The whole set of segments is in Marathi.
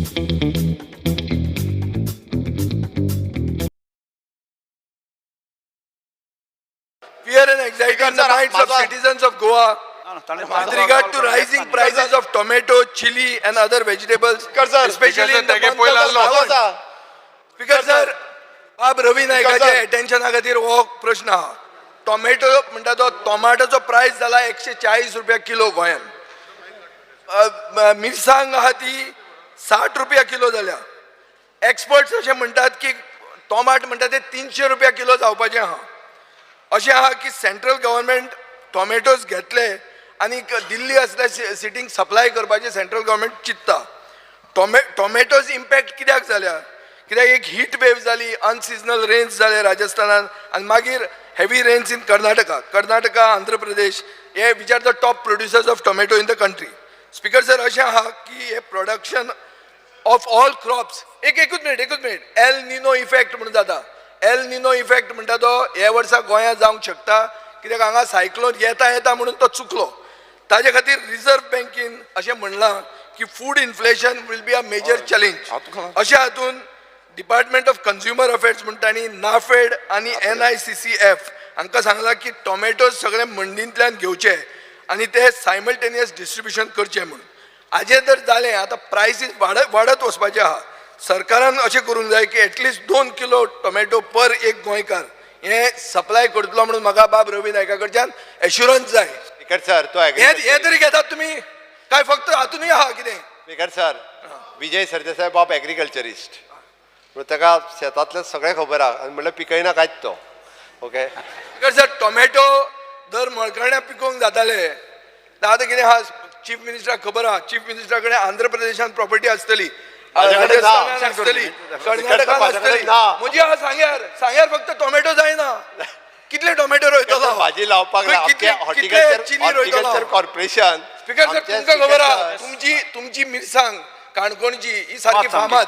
Fear and anxiety in the minds of citizens of Goa with regard to rising prices of tomato, chili and other vegetables, especially in the month of Sawan. Speaker sir, बाब रवी नायकाचे अटेन्शना खातीर हो प्रश्न आहा. टोमॅटो म्हणटा तो टोमाटोचो प्रायस जाला 140 रुपया किलो गोंयांत. मिरसांग आहा ती 60 रुपया किलो जाल्या. एक्सपर्ट्स अशें म्हणटात की टोमाट म्हणटा ते 300 रुपया किलो जावपाचें आहा. अशें आहा की सेंट्रल गव्हर्नमेंट टोमॅटोज घेतले आनी दिल्ली असल्या सिटींक सप्लाय करपाचें सेंट्रल गव्हर्नमेंट चिंतता. टोमॅटोज इम्पॅक्ट कित्याक जाल्या? कित्याक एक हीट वेव जाली, अनसिजनल रेन्स जाले राजस्थानात आनी मागीर heavy rains in Karnataka, Andhra Pradesh हे which are the top producers of tomato in the country. Speaker sir अशें आहा की हे प्रोडक्शन ऑफ ऑल क्रॉप्स एकूच मिनिट एल निनो इफेक्ट म्हणून जाता. एल निनो इफेक्ट म्हणटा तो हे वर्सा गोंयांत जावंक शकता कित्याक हांगा सायक्लोन येता म्हणून तो चुकलो. ताजे खातीर रिझर्व बँकेन अशें म्हणलां की food inflation will be a major challenge. अशा हातून डिपार्टमेंट ऑफ कंज्युमर अफेर्स म्हणटानी नाफेड आनी NICCF हांकां सांगलां की टोमॅटोज सगळे मंडींतल्यान घेवचे आनी ते सायमल्टेनियस डिस्ट्रिब्युशन करचें म्हणून. हाजें जर जालें आतां प्रायसीस वाडत वचपाचें आहा. सरकारान अशें करूंक जाय की एटलिस्ट 2 किलो टोमॅटो पर एक गोंयकार हे सप्लाय करतलो म्हणून म्हाका बाब रवी नायका कडच्यान एश्युरन्स जाय. स्पीकर सर तो हे तरी घेतात तुमी काय फक्त हातूनय आहा कितें? स्पीकर सर विजय सरदेसाय बाब एग्रीकल्चरिस्ट ताका शेतांतलें सगळें खबर आहा आनी म्हणल्यार पिकयना कांयच तो. ओके स्पीकर सर टोमॅटो दर मळकर्ण्या पिकोवंक जाताले. आतां कितें आहा चीफ मिनिस्टराक खबर आहा. चीफ मिनिस्टरा कडेन आंध्र प्रदेशांत प्रॉपर्टी आसतली, राजस्थानान आसतली, कर्नाटकान आसतली. म्हजी आहा सांग्यार फक्त टोमॅटो जायना. कितले टोमॅटो रोयतलो? भाजी लावपाक हॉर्टिकल्चर कॉर्पोरेशन. स्पीकर सर तुमकां खबर आहा तुमची मिरसांग काणकोणची ही सारकी फामाद.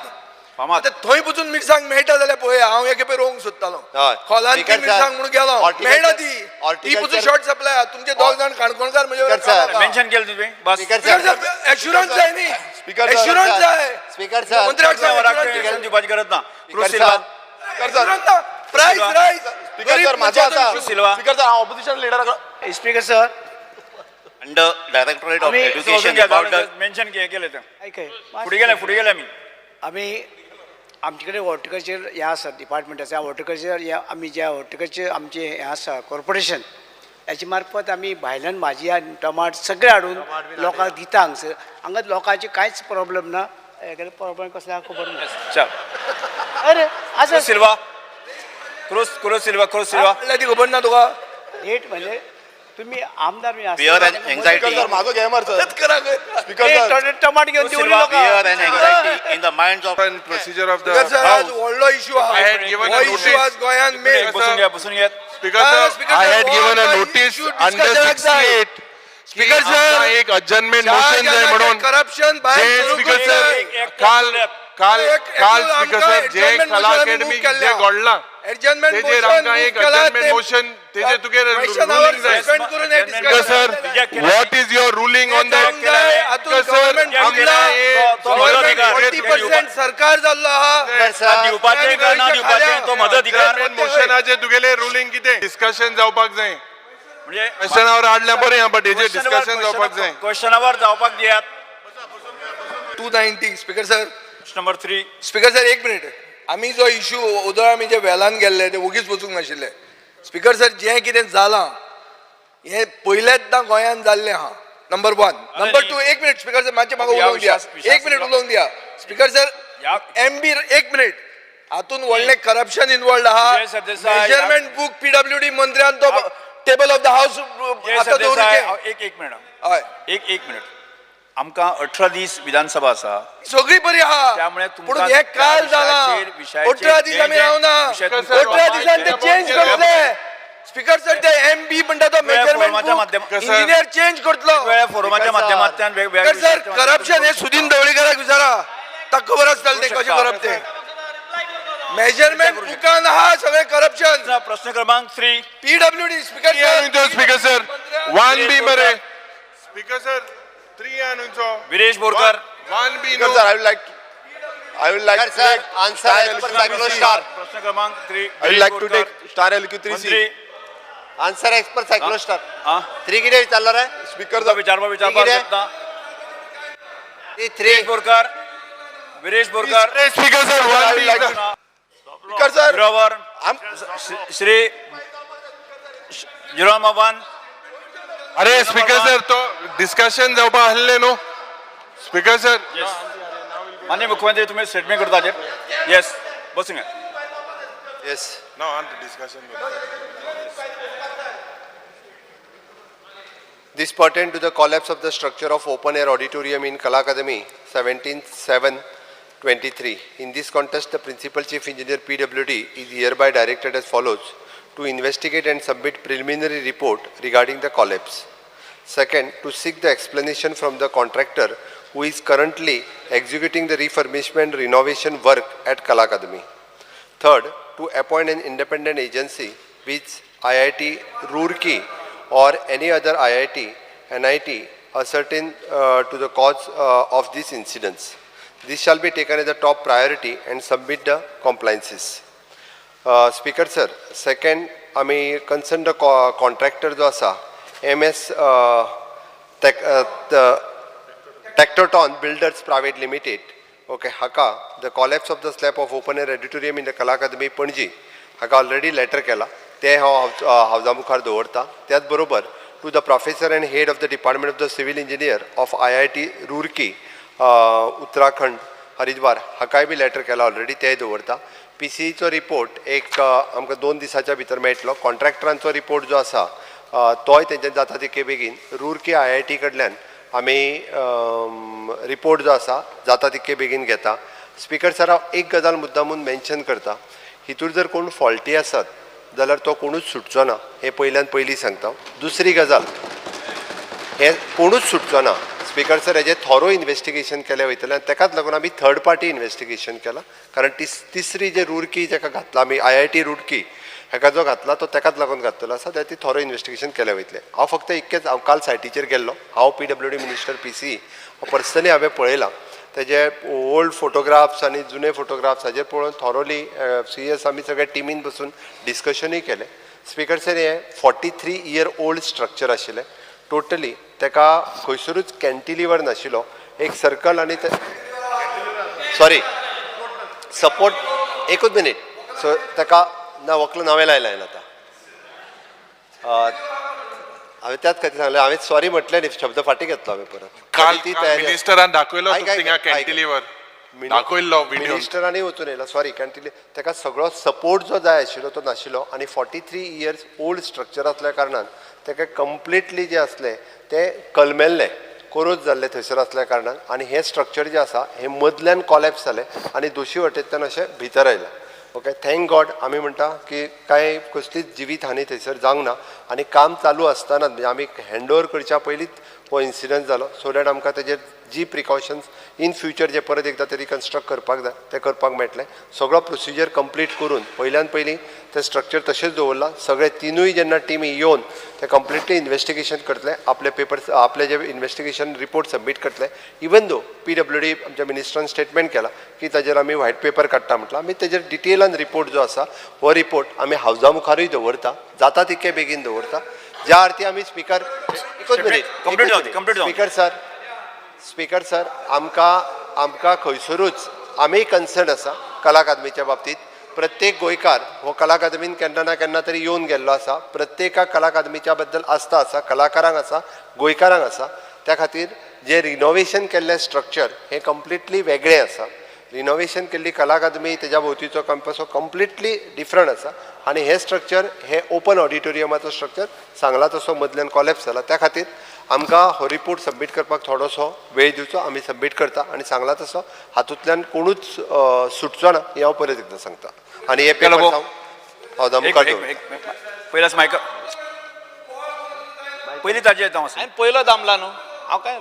थंय वचून मिरसांग मेळटा जाल्यार पळय हांव एक खेपे रोवंक सोदतालो. खोलांतली मिरसांग म्हणून गेलो मेळना ती वचून शॉर्ट सप्लाय आहा. तुमचे 2 जाण काणकोणकार म्हणजे मेन्शन केलं तुवें बस. एश्युरन्स जाय न्ही. एश्युरन्स जाय. स्पीकर सर मंत्र्याक एश्युरन्स दिवपाची गरज ना. प्रायस रायज. स्पीकर सर माझा आसा. सिल्वा स्पीकर सर हांव opposition leader. Speaker sir under directorate of education mention केलं ते फुडें गेले आम्ही आमचे हॉर्टिकल्चर हे आसा डिपार्टमेंट आसा. हॉर्टिकल्चर आमी जे हॉर्टिकल्चर आमचे हे आसा कॉर्पोरेशन याच्या मार्फत आम्ही भायल्यान भाजी आनी टमाट सगळे हाडून लोकांक दिता हांगसर. हांगा लोकांचे कांयच प्रॉब्लेम ना. हे प्रॉब्लेम कसले आहा खबर ना. अरे आसा सिल्वा क्रोस सिल्वा ती खबर ना तुका? रेट म्हणजे तुम्ही आमदार Fear and anxiety. माझो गेमर सर. स्पीकर सर टमाट घेऊन दिवली Fear and anxiety in the minds of procedure of the Sir, आज व्हडलो इशू आहा. I had given a हो इशू notice. आज गोंयांत मेन. बसून घ्या Speaker sir, I had given a notice under 68. Speaker sir एक adjournment motion जाय म्हणून करप्शन जे स्पीकर सर काल स्पीकर सर जे कला अकॅडमी जे घडला तेजेर आमकां एक adjournment motion तेजे तुगे ruling जाय. Speaker sir what is your ruling on that? Speaker sir सरकार जाल्लो आहा. दिवपाचे तो मदत मोशनाचे तुगेले रुलींग कितें डिस्कशन जावपाक जाय. म्हणजे क्वेश्चनावर हाडल्या बरें बट हेजे डिस्कशन जावपाक जाय. क्वेश्चनावर जावपाक दियात. 290 speaker sir. Number 3 speaker sir एक मिनिट. आमी जो इशू उदळ आमी जे वेलान गेल्ले ते उगीच वचूंक नाशिल्ले. स्पीकर सर जें कितें जालां हें पयलेंचदां गोंयांत जाल्लें आहा. नंबर 1. नंबर 2 एक मिनिट स्पीकर सर मातशें म्हाका उलोवंक दिया. एक मिनिट उलोवंक दिया. स्पीकर सर MB एक मिनिट हातून व्हडलें करप्शन इन्वॉल्ड आहा. मेजरमेंट बुक PWD मंत्र्यान तो टेबल ऑफ द हाऊस आतां दवरूचे. एक मिनिट हय एक मिनिट. आमकां 18 दीस विधानसभा आसा. सगळी बरी आहा. त्यामुळे पूण हे काल जाला 18 दीस आमी रावना. 18 दिसान ते चेंज करतले. स्पीकर सर ते MB म्हणटा तो मेजरमेंट इंजिनियर चेंज करतलो. फोरमाच्या माध्यमांतल्यान स्पीकर सर करप्शन हे सुदीन ढवळीकाराक विचारा. ताका खबर आसतलें ते कशें करप ते. मेजरमेंट बुकान आहा सगळे करप्शन. प्रश्न क्रमांक 3 PWD speaker sir. Speaker sir 1B मरे. स्पीकर सर 3 आणूंचो. Viresh Borkar 1B speaker sir I would like I would like to Sir, take answer star as per LQ3C. cyclostar. प्रश्न क्रमांक 3 I would like to take star LQ3C. मंत्री आन्सर एज पर सायक्लोस्टार हां 3 कितें विचारलो रे Speaker तुका विचारपा कितें? शकता 3 Viresh Borkar Viresh Borkar Speaker sir, I one would like minute. to- Speaker sir, गिरोवर I'm- श्री जिरोम अवन अरे स्पीकर सर तो डिस्कशन जावपा आहले न्हू स्पीकर सर माननीय मुख्यमंत्री तुम्ही स्टेटमेंट करता येस बसून घ्या yes know on discussion This pertains to the collapse of the structure of open air auditorium in Kala Academy 17/7/23. In this context, the Principal Chief Engineer PWD is hereby directed as follows to investigate and submit preliminary report regarding the collapse. Second, to seek the explanation from the contractor who is currently executing the refurbishment renovation work at Kala Academy. Third, to appoint an independent agency which IIT Roorkee or any other IIT, NIT ascertain to the cause of these incidents. This shall be taken as a top priority and submit the compliances. Speaker sir, second, आमी concern the contractor जो आसा MS Tectoton Builders Private Limited. Okay, haka the collapse of the slab of open air auditorium in the Kala Academy Panji haka already letter केला ते हावजा मुखार दवरता त्याच बरोबर to the professor and head of the department of the civil engineer of IIT Roorkee Uttarakhand Haridwar हाकाय B letter केला ऑलरेडी ते दवरता PCEचो रिपोर्ट एक आमकां 2 दिसाच्या भितर मेळटलो कॉन्ट्रॅक्टरांचो रिपोर्ट जो आसा तोय तेंच्यान जाता तितके बेगीन रुरकी IIT कडल्यान आमी रिपोर्ट जो आसा जाता तितके बेगीन घेता स्पीकर सर हांव एक गजाल मुद्दामून मेन्शन करता हितूर जर कोण फॉल्टी आसत जाल्यार तो कोणूच सुटचो ना हे पयल्यान पयलीं सांगता दुसरी गजाल हे कोणूच सुटचो ना स्पीकर सर हेजें थॉरो इन्वेस्टिगेशन केलें वयतलें आनी तेकाच लागून आमी थर्ड पार्टी इन्वेस्टिगेशन केलां कारण तिसरी जे रुरकी जाका घातला आमी IIT रुरकी हेका जो घातला तो तेकाच लागून घातलेलो आसा त्या ती थॉरो इन्वेस्टिगेशन केलें वयतलें हांव फक्त इतकेंच हांव काल सायटीचेर गेल्लो हांव PWD मिनिस्टर PCE पर्सनली हांवें पळयलां तेजे ओल्ड फोटोग्राफ्स आनी जुने फोटोग्राफ्स हाजेर पळोवन थॉरोली CS आमी सगळे टिमीन बसून डिस्कशनूय केलें स्पीकर सर हें 43 year old स्ट्रक्चर आशिल्लें टोटली तेका खंयसरूच कॅन्टिलिवर नाशिल्लो एक सर्कल आनी सॉरी सपोर्ट एकूच मिनीट सो तेका ना वकलो नवें लायलां आतां हांवें त्याच खातीर सांगलें हांवें सॉरी म्हटलें न्ही शब्द फाटी घेतलो हांवें परत काल ती तयारी मिनिस्टरान दाखयलो आयक, आयक, थिंगा आयक. कॅन्टिलिवर दाखयल्लो व्हिडिओ मिनिस्टरांनी वचून येयला सॉरी कॅन्टिली तेका सगळो सपोर्ट जो जाय आशिल्लो तो नाशिल्लो आनी 43 years ओल्ड स्ट्रक्चर आसल्या कारणान तेका कंप्लिटली जे आसलें तें कलमेल्लें कोरोज जाल्लें थंयसर आसल्या कारणान आनी हें स्ट्रक्चर जें आसा हें मदल्यान कॉलॅप्स जालें आनी दोशी वटेंतल्यान अशें भितर आयलां ओके थँक गॉड आमी म्हणटा की कांय कसलीच जिवीत हानी थंयसर जावंक ना आनी काम चालू आसतनाच म्हणजे आमी हँड ओवर करच्या पयलींच हो इन्सिडंट जालो सो दॅट आमकां तेजेर जी प्रिकॉशन्स इन फ्युचर जे परत एकदा तरी कन्स्ट्रक्ट करपाक जाय तें करपाक मेळटलें सगळो प्रोसिजर कंप्लीट करून पयल्यान पयलीं तें स्ट्रक्चर तशेंच दवरलां सगळे तिनूय जेन्ना टिमी येवन ते कंप्लिटली इन्वेस्टिगेशन करतले आपले पेपर्स आपले जे इन्वेस्टिगेशन रिपोर्ट सबमीट करतले इवन दो PWD आमच्या मिनिस्टरान स्टेटमेंट केला की ताजेर आमी व्हायट पेपर काडटा म्हटलं आमी तेजेर डिटेलान रिपोर्ट जो आसा हो रिपोर्ट आमी हावजा मुखारूय दवरता जाता तितके बेगीन दवरता ज्या अर्थी आमी स्पीकर एकूच मिनीट स्पीकर सर आमकां खंयसरूच आमी कन्सर्न आसा कला अकादमीच्या बाबतीत प्रत्येक गोंयकार हो कला अकादमीन केन्ना ना केन्ना तरी येवन गेल्लो आसा प्रत्येकाक कला अकादमीच्या बद्दल आस्था आसा कलाकारांक आसा गोंयकारांक आसा त्या खातीर जे रिनोवेशन केल्लें स्ट्रक्चर हें कंप्लिटली वेगळें आसा रिनोवेशन केल्ली कला अकादमी तेज्या भोंवतीचो कॅम्पस हो कंप्लिटली डिफरंट आसा आनी हें स्ट्रक्चर हें ओपन ऑडिटोरियमाचो स्ट्रक्चर सांगला तसो मदल्यान कॉलॅप्स जाला त्या खातीर आमकां हो रिपोर्ट सबमीट करपाक थोडोसो वेळ दिवचो आमी सबमीट करता आनी सांगला तसो हातूंतल्यान कोणूच सुटचो ना हें हांव परत एकदां सांगता आनी हे पेपर हांव मुखार दवरतां. पहिलाच मायक पहिली ताजी येता हांव पहिलो दामला न्हू हांव काय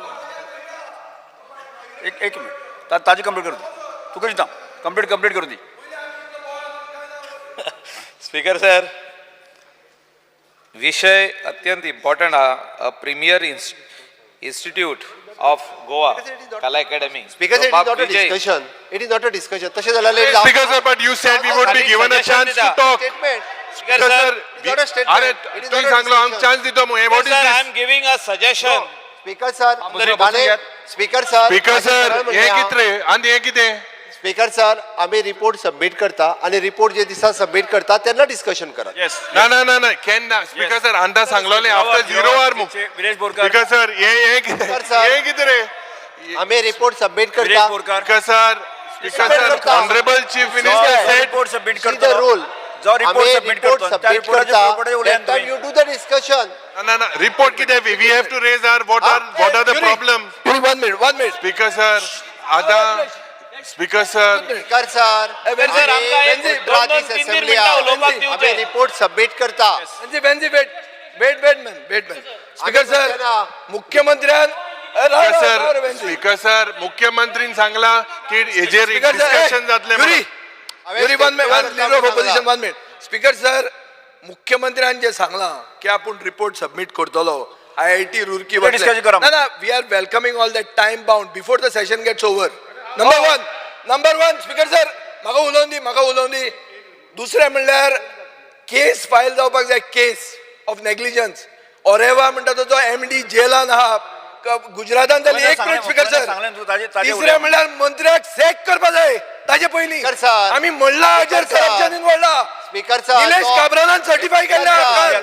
एक मिनिट ताजी कंप्लीट कर तू कशी कंप्लीट करू दी स्पीकर सर विषय अत्यंत इम्पॉर्टंट हा प्रीमियर इन्स्टिट्यूट ऑफ गोवा कला academy Speaker said it is not a discussion. It is not a discussion तशें जाल्यार late Speaker sir, but you said we would be given a chance to talk. Statement Speaker sir, not a statement. अरे It is तुम्ही not a सांगलो हांव discussion. चान्स दितो मग what is Sir, I this? am giving a suggestion. Speaker sir आमदार बसून घ्यात. स्पीकर सर Speaker sir, हे कितें रे आनी हे कितें? स्पीकर सर आम्ही रिपोर्ट सबमिट करता आणि रिपोर्ट जे दिसा सबमिट करता तेन्ना डिस्कशन करा येस ना केन ना स्पीकर सर आंदा सांगलोले आफ्टर 0 hour मुख विरेश बोरकर स्पीकर सर हे कितें Speaker sir. हे कितें रे आम्ही रिपोर्ट सबमिट विरेश करता Borkar speaker sir honourable chief minister said report submit see the करतो रोल जो रिपोर्ट सबमिट करतो त्या सबमिट रिपोर्टाचे करता प्रॉपर्टी उलयन that time you do the discussion ना रिपोर्ट कितें we have to raise our what are the problems one minute. Speaker sir आता speaker sir speaker sir sir, आमकां एक दोन-दोन, तीन-तीन मिनटां उलोवपाक दिवचे. आम्ही रिपोर्ट सबमिट करता वेट स्पीकर सर मुख्यमंत्र्यान स्पीकर सर मुख्यमंत्रीन सांगला की हेजेर डिस्कशन जातले वन मिनिट स्पीकर सर मुख्यमंत्र्यान जे सांगला की आपण रिपोर्ट सबमिट करतलो IIT रुरकी discussion करा. ना we are welcoming all that time bound before the session gets over number one speaker sir म्हाका उलोवन दी दुसरें म्हणल्यार केस फायल जावपाक जाय केस ऑफ नेग्लिजन्स ओरेवा म्हणटा तो MD जेलान आहा गुजरातान जाली एक मिनिट स्पीकर सर तिसरें म्हणल्यार मंत्र्याक सॅक करपा जाय ताजे पयलीं स्पीकर सर. आमी म्हणला हाजेर स्पीकर सर. करप्शन इनवॉल्वला स्पीकर सर, निलेश तो- काब्रानान सर्टिफाय केल्ले आहा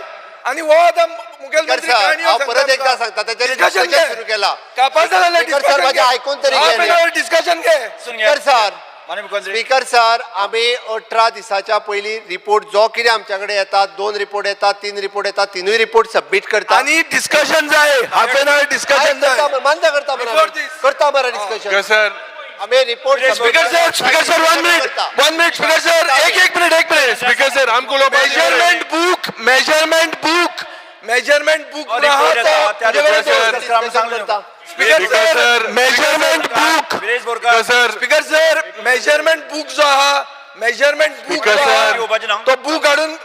आणि हो आतां मुखेलमंत्री सर, काणयो हांव सांगता परत एकदा आमकां. सांगता, त्याचेर Discussion discussion घे. सुरू केला. कापास जाल्यार स्पीकर सर, discussion माझे घे. ऐकून तरी हाफ घे. एन आवर डिस्कशन घे स्पीकर सर माननीय मुख्यमंत्री स्पीकर सर आम्ही 18 दिसाच्या पयलीं रिपोर्ट जो कितें आमच्याकडे येतात 2 रिपोर्ट येतात 3 रिपोर्ट येतात तिनूय रिपोर्ट सबमिट करता आणि डिस्कशन जाय हाफ एन आवर डिस्कशन जाय मान्य करता Before this. करता मरा स्पीकर डिस्कशन सर आम्ही report speaker sir one minute speaker sir एक मिनिट स्पीकर सर हमको low measurement book Speaker sir, measurement book Viresh Borkar sir speaker sir measurement book जो आहा मेजरमेंट बुक Speaker sir. उपाचे नाव तो बुक हाडून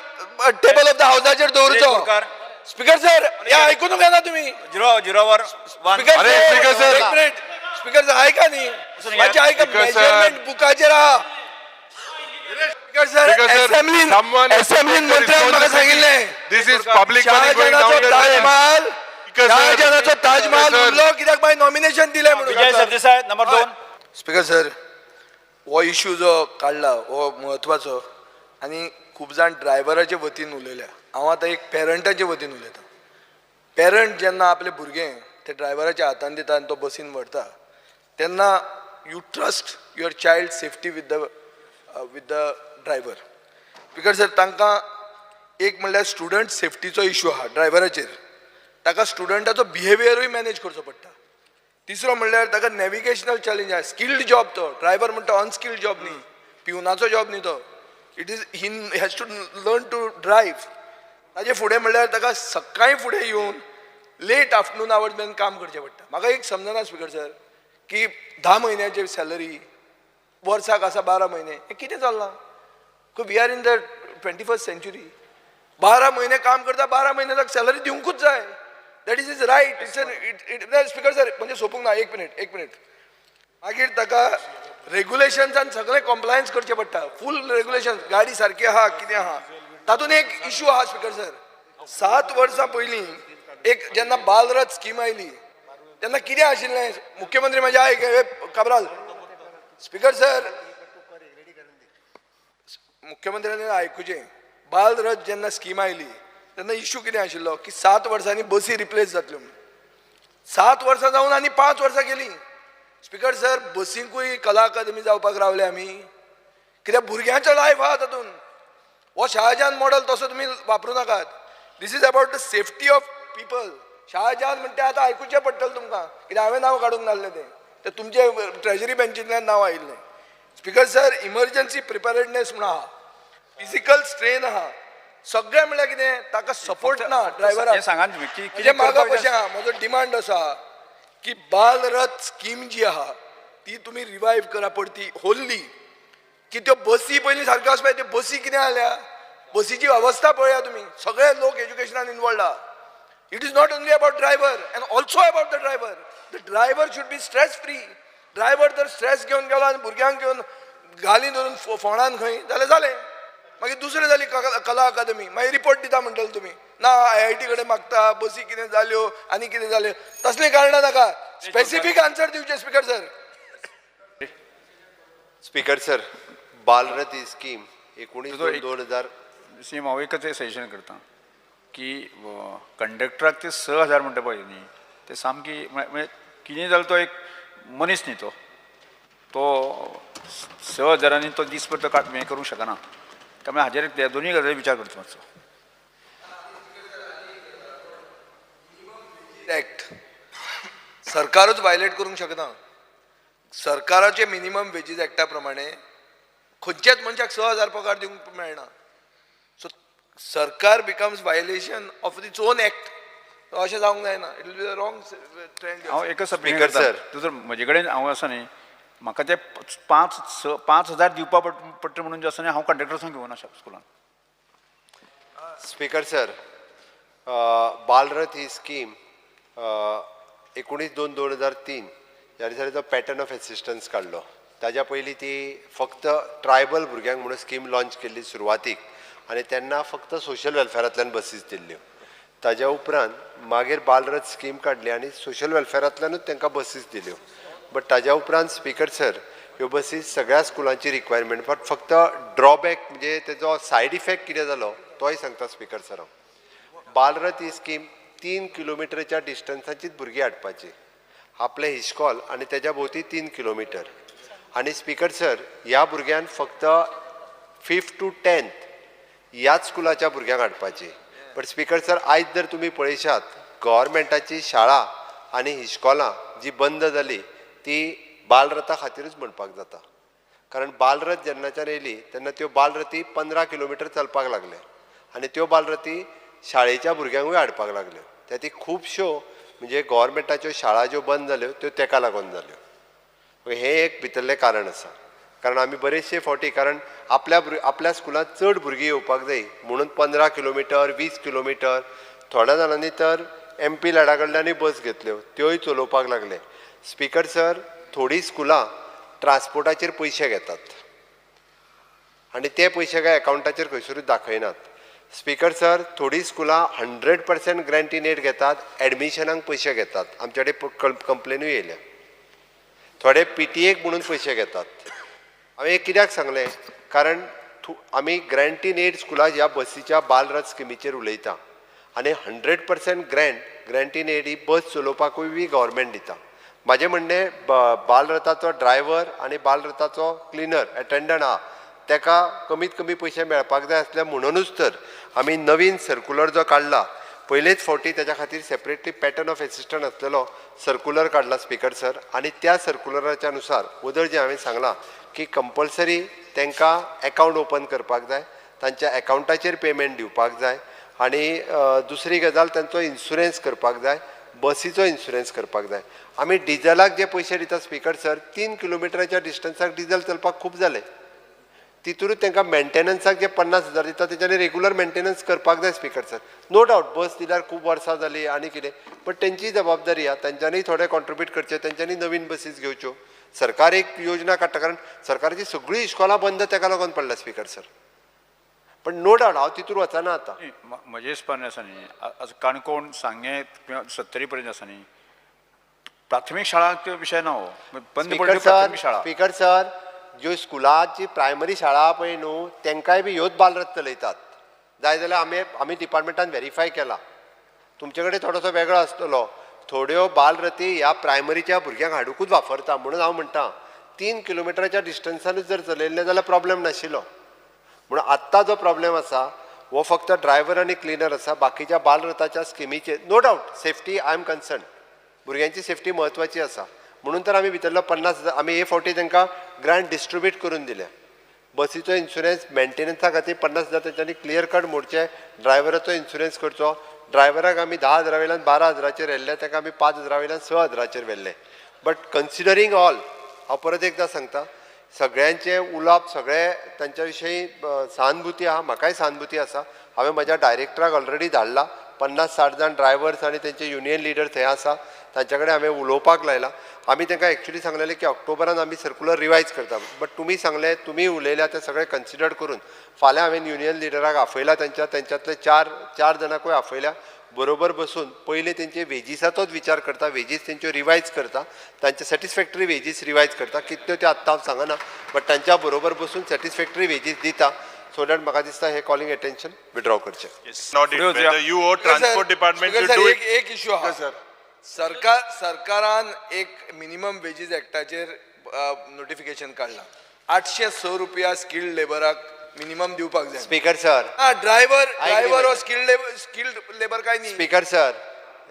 टेबल ऑफ द हाऊसाचेर विरेश दवरचो बोरकर स्पीकर सर हे आयकून घेना तुम्ही 0 1 स्पीकर अरे, सर Speaker sir. एक मिनिट स्पीकर सर ऐका नी घ्या. माझे ऐका Speaker sir. मेजरमेंट बुकाचेर आहा speaker sir Speaker sir, असेंब्लीन someone has to take the मंत्र्यान म्हाका सांगिल्ले This is public money going down शहाजहानाचो the drain. Taj Mahal Speaker sir. शहाजहानाचो Taj Mahal Speaker sir. उरलो कित्याक बाय नॉमिनेशन दिले विजय म्हणून सरदेसाय नंबर 2 स्पीकर सर हो इश्यू जो काडला हो म्हत्वाचो आणि खूप जाण ड्रायव्हराचे वतीन उलयल्या हांव आतां एक पेरंटाचे वतीन उलयतां पेरंट जेन्ना आपले भुरगें ते ड्रायव्हराच्या हातान दिता आनी तो बसीन व्हरता तेन्ना you trust your child safety with the driver speaker sir तांकां एक म्हणल्यार स्टुडंट सेफ्टीचो इश्यू आहा ड्रायव्हराचेर ताका स्टुडंटाचो बिहेवियरूय मॅनेज करचो पडटा तिसरो म्हणल्यार ताका नॅविगेशनल चॅलेंज आहा स्किल्ड जॉब तो ड्रायव्हर म्हणटा अनस्किल्ड जॉब न्ही पिवनाचो जॉब न्ही तो it is he has to learn to drive ताजे फुडें म्हणल्यार ताका सकाळीं फुडें येवन लेट आफ्टरनून आवर्स मेरेन काम करचें पडटा म्हाका एक समजना स्पीकर सर की 10 म्हयन्याची सॅलरी वर्साक आसा 12 म्हयने हें कितें चल्लां we are in the 21st century 12 म्हयने काम करता 12 म्हयने ताका सॅलरी दिवंकूच जाय that is right speaker sir म्हणजे सोपूंक ना एक मिनिट मागीर ताका रेग्युलेशन्सान सगळें कॉम्प्लायन्स करचें पडटा फूल रेग्युलेशन गाडी सारकी आहा कितें आहा तातूंत एक इश्यू आहा स्पीकर सर 7 वर्सां पयलीं एक जेन्ना बालरथ स्कीम आयली तेन्ना कितें आशिल्लें मुख्यमंत्री म्हाजे आयक काब्राल स्पीकर सर मुख्यमंत्र्यांनी आयकुचें बालरथ जेन्ना स्कीम आयली तेन्ना इश्यू कितें आशिल्लो की 7 वर्सांनी बसी रिप्लेस जातल्यो 7 वर्सां जावन आनी 5 वर्सां गेलीं स्पीकर सर बसींकूय कला अकादमी जावपाक रावले आमी कित्याक भुरग्यांचो लायफ आहा तातूंत हो शहाजहान मॉडल तसो तुमी वापरूं नाकात this is about the safety of people Shahjahan म्हणटा आतां आयकुचें पडटलें तुमकां कित्याक हांवें नांव काडूंक नासलें तें तुमचे ट्रेजरी बेंचींतल्यान नांव आयिल्लें स्पीकर सर इमर्जन्सी प्रिपेरेडनेस म्हण आहा फिजिकल स्ट्रेन आहा सगळें म्हणल्यार कितें ताका सपोर्ट ना ड्रायव्हराक हे सांगा तुम्ही की म्हणजे म्हाका कशें आहा म्हजो डिमांड असो आहा की बालरथ स्कीम जी आहा ती तुमी रिवायव करा पडती होल्ली की त्यो बसी पयलीं सारक्यो आसपाक त्यो बसी कितें जाल्या बसीची अवस्था पळया तुमी सगळे लोक एज्युकेशनान इनवॉल्ड आहा it is not only about driver and also about the driver should be stress free driver तर स्ट्रेस घेवन गेलो आनी भुरग्यांक घेवन घाली धरून फोंडान खंय जाल्यार जालें. मागीर दुसरी जाली कला अकादमी. मागीर रिपोर्ट दिता म्हणटले तुमी ना IIT कडेन मागता, बसी कितें जाल्यो आनी कितें जालें. तसली कारणां नाका. स्पेसिफीक आन्सर दिवचे speaker sir. Speaker sir, Balrath ही स्कीम 19/2000 सीम हांव एकच सजेशन करता की कंडक्टराक ते 6,000 म्हणटा पळय न्ही ते सामकी म्हणजे कितें जालो तो एक मनीस न्ही तो 6,000 तो दीस परत हें करूंक शकना. त्यामुळे हाजेर त्या दोनूय गजाली विचार करचो मातसो. एक्ट सरकारच वायलेट करूंक शकना. सरकाराचे मिनिमम वेजीस एक्टा प्रमाणे खंयच्याच मनशाक 6,000 पगार दिवंक मेळना. सो सरकार becomes violation of its own act. अशें जावंक जायना. It will be wrong trend. हांव एकच Speaker sir. जर म्हजे कडेन हांव आसा न्ही म्हाका ते 5,000 दिवपा पडटा म्हणून जे आसा न्ही हांव कंडक्टरसांक घेवना स्कुलान. स्पीकर सर, बालरथ ही स्कीम 19/2/2003 ह्या दिसाचो पॅटर्न ऑफ एसिस्टन्स काडलो. ताज्या पयलीं ती फक्त ट्रायबल भुरग्यांक म्हणून स्कीम लॉन्च केल्ली सुरवातीक आनी तेन्ना फक्त सोशल वेलफेअरांतल्यान बसीस दिल्ल्यो. ताज्या उपरांत मागीर बालरथ स्कीम काडली आनी सोशल वेलफेअरांतल्यानूच तांकां बसीस दिल्यो. बट ताज्या उपरांत स्पीकर सर ह्यो बसीस सगळ्या स्कुलांची रिक्वायरमेंट फक्त ड्रॉबॅक म्हणजे तेजो सायड इफेक्ट कितें जालो तोय सांगता स्पीकर सर हांव. बालरथ ही स्कीम 3 किलोमिटरच्या डिस्टन्साचीच भुरगीं हाडपाची. आपले इश्कॉल आनी तेज्या भोवती 3 किलोमिटर. आनी स्पीकर सर ह्या भुरग्यांक फक्त 5th to 10th ह्याच स्कुलाच्या भुरग्यांक हाडपाची. बट स्पीकर सर आयज जर तुमी पळयशात गव्हर्मेंटाची शाळा आनी इश्कॉलां जी बंद जाली ती बालरथा खातीरच म्हणपाक जाता. कारण बालरथ जेन्नाच्यान येयली तेन्ना त्यो बालरथी 15 किलोमिटर चलपाक लागले आनी त्यो बालरथी शाळेच्या भुरग्यांकूय हाडपाक लागल्यो. त्या खुबश्यो म्हणजे गव्हर्मेंटाच्यो शाळा ज्यो बंद जाल्यो त्यो तेका लागून जाल्यो. हें एक भितरलें कारण आसा. कारण आमी बरेचशे फावटी कारण आपल्या स्कुलांत चड भुरगीं येवपाक जाय म्हणून 15 किलोमिटर 20 किलोमिटर थोड्या जाणांनी तर MP लॅडा कडल्यानूय बस घेतल्यो त्योय चलोवपाक लागले. स्पीकर सर थोडीं स्कुलां ट्रान्सपोर्टाचेर पयशे घेतात आनी ते पयशे काय अकावंटाचेर खंयसरूच दाखयनात. स्पीकर सर थोडीं स्कुलां 100% ग्रँट इन एड घेतात, एडमिशनाक पयशे घेतात. आमचे कडेन कंप्लेनूय येयल्या. थोडे PTAक म्हणून पयशे घेतात. हांवें कित्याक सांगलें कारण आमी ग्रँट इन एड स्कुलां ह्या बसीच्या बालरथ स्किमीचेर उलयता आनी 100% ग्रँट इन एड ही बस चलोवपाकूय बी गव्हर्मेंट दिता. म्हाजें म्हणणें बालरथाचो ड्रायव्हर आनी बालरथाचो क्लिनर एटेंडंट आहा तेका कमीत कमी पयशे मेळपाक जाय आसले म्हणूनच तर आमी नवीन सर्कुलर जो काडला पयलेच फावटी तेच्या खातीर सेपरेटली पॅटर्न ऑफ एसिस्टंट आसलेलो सर्कुलर काडला स्पीकर सर. आनी त्या सर्कुलराच्या नुसार उदर जे हांवें सांगलां की कंपल्सरी तांकां अकावंट ओपन करपाक जाय, तांच्या अकावंटाचेर पेमेंट दिवपाक जाय आनी दुसरी गजाल तांचो इन्शुरन्स करपाक जाय, बसीचो इन्शुरन्स करपाक जाय. आमी डिझलाक जे पयशे दिता स्पीकर सर 3 किलोमिटराच्या डिस्टन्साक डिझल चलपाक खूब जालें. तितूरूच तांकां मेंटेनन्साक जे 50,000 दिता तेच्यानी रेगुलर मेंटेनन्स करपाक जाय स्पीकर सर. नो डावट बस दिल्यार खूब वर्सां जालीं आनी कितें बट तेंची जबाबदारी आहा. तांच्यांनी थोडें कॉन्ट्रिब्यूट करचें, तेंच्यांनी नवीन बसीस घेवच्यो. सरकार एक योजना काडटा कारण सरकाराची सगळीं इश्कॉलां बंद तेका लागून पडल्या स्पीकर सर. पण नो डावट हांव तितूर वचना आतां. म्हजे हिसपान आसा न्ही आज काणकोण सांगे किंवा 70 पर्यंत आसा न्ही प्राथमीक शाळा तो विशय ना हो बंद पडली प्राथमीक शाळा. स्पीकर सर ज्यो स्कुलाची प्रायमरी शाळा आहा पळय न्हू तेंकाय बी ह्योच बालरथ चलयतात. जाय जाल्यार आमी डिपार्टमेंटान व्हेरीफाय केला. तुमचे कडेन थोडोसो वेगळो आसतलो. थोड्यो बालरथी ह्या प्रायमरीच्या भुरग्यांक हाडूंकूच वापरता म्हणून हांव म्हणटा 3 किलोमिटराच्या डिस्टन्सानूच जर चलयल्लें जाल्यार प्रॉब्लेम नाशिल्लो. म्हणून आत्ता जो प्रॉब्लेम आसा हो फक्त ड्रायव्हर आनी क्लिनर आसा. बाकीच्या बालरथाच्या स्किमीचेर no doubt safety I am concern. भुरग्यांची सेफ्टी म्हत्वाची आसा म्हणून तर आमी भितरलो 50,000 आमी हे फावटी तांकां ग्रांट डिस्ट्रिब्यूट करून दिल्या. बसीचो इन्शुरन्स मेंटेनन्सा खातीर 50,000 तेंच्यांनी क्लियर कट मोडचे, ड्रायव्हराचो इन्शुरन्स करचो. ड्रायव्हराक आमी 10,000 वयल्यान 12,000चेर व्हेल्ले, ताका आमी 5,000 वयल्यान 6,000चेर व्हेल्ले. बट कन्सिडरींग ऑल हांव परत एकदां सांगता सगळ्यांचे उलोवप सगळे तांच्या विशयी सहानुभुती आहा, म्हाकाय सहानुभुती आसा. हांवें म्हज्या डायरेक्टराक ऑलरेडी धाडला. 50-60 जाण ड्रायव्हर्स आनी तेंचे युनियन लिडर थंय आसा. तांचे कडेन हांवें उलोवपाक लायला. आमी तांकां एक्चुली सांगलेलें की ऑक्टोबरान आमी सर्कुलर रिवायज करता, बट तुमी सांगलें, तुमी उलयल्या तें सगळें कन्सिडर करून फाल्यां हांवें युनियन लिडराक आपयला, तेंच्यांतले चार जाणांकूय आपयल्या. बरोबर बसून पयलीं तेंचे वेजिसाचोच विचार करता, वेजीस तेंच्यो रिवायज करता, तांचे सॅटिस्फॅक्टरी वेजीस रिवायज करता. कितल्यो त्यो आत्तां हांव सांगना, बट तांच्या बरोबर बसून सॅटिस्फॅक्टरी वेजीस दिता. सो दॅट म्हाका दिसता हे कॉलिंग अटेन्शन विड्रॉ करचें. Not it. Whether you or transport department should do it. एक इश्यू हा sir. सरकारान एक मिनिमम वेजीस एक्टाचेर नोटिफिकेशन काढला. 806 रुपया स्किल्ड लेबराक मिनिमम दिवपाक जाय. स्पीकर सर, ड्रायव्हर हो स्किल्ड लेबर काय न्ही. स्पीकर सर,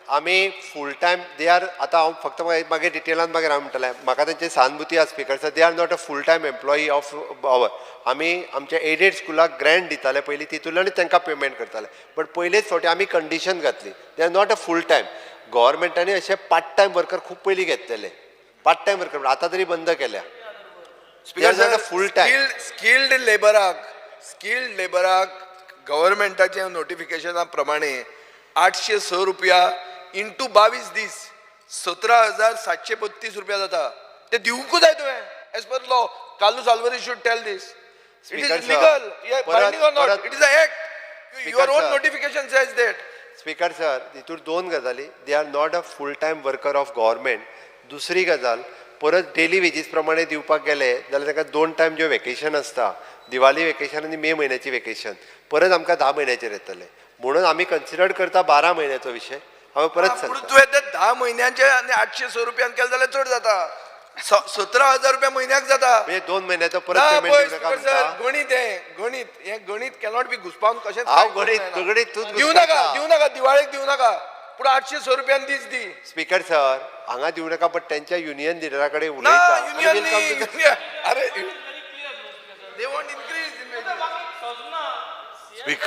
आमी फूल टायम दे आर, आतां हांव फक्त मागीर डिटेलान मागीर हांव म्हणटलें, म्हाका तेंची सहानुभुती आसा speaker sir. They are not a full time employee of ours. आमी आमच्या एडेड स्कुलाक ग्रँट दिताले पयलीं, तितूंतल्यान तांकां पेमेंट करताले. बट पयलेच फावटी आमी कंडिशन घातली, they are not a full time. गव्हर्मेंटांनी अशे पार्ट टायम वर्कर खूब पयलीं घेतलेले, पार्ट टायम वर्कर, आतां तरी बंद केल्या. फूल टायम स्किल्ड लेबराक गव्हर्मेंटाच्या नोटिफिकेशना प्रमाणे 806 रुपया इंटू 22 दीस 17,732 रुपया जाता. ते दिवंकूच जाय तुवें as per law. Carlos Alvarez should tell this. It Speaker, is sir. legal. Yeah, binding or not? Parat- It is an act. Your Speaker, own sir. notification says that. Speaker sir, हितूर दोन गजाली. They are not a full time worker of government. दुसरी गजाल, परत डेली वेजीस प्रमाणे दिवपाक गेले जाल्यार ताका 2 टायम ज्यो वेकेशन आसता, दिवाळी वेकेशन आनी मे म्हयन्याची वेकेशन, परत आमकां 10 म्हयन्याचेर येतले. म्हणून आमी कन्सिडर करता 12 म्हयन्याचो विशय. हांवें परत पूण सांगता, तुवें ते 10 म्हयन्यांचे आनी 806 रुपयान केले जाल्यार चड जाता. 17,000 रुपया म्हयन्याक जाता. म्हणजे 2 म्हयन्याचो परत ना पेमेंट पळय दिवं नाका स्पीकर सर, म्हणटा. गणित कॅनॉट बी घुसपावन कशेंच हांव कांय गणित करूंक जायना. तूच दिवं नाका दिवाळेक दिवं नाका, पूण 806 रुपयान दीस दी. स्पीकर सर, हांगा दिवं नाका, बट त्यांच्या युनियन लिडरा कडेन ना उलयता. युनियन अरे they want increase in Speak.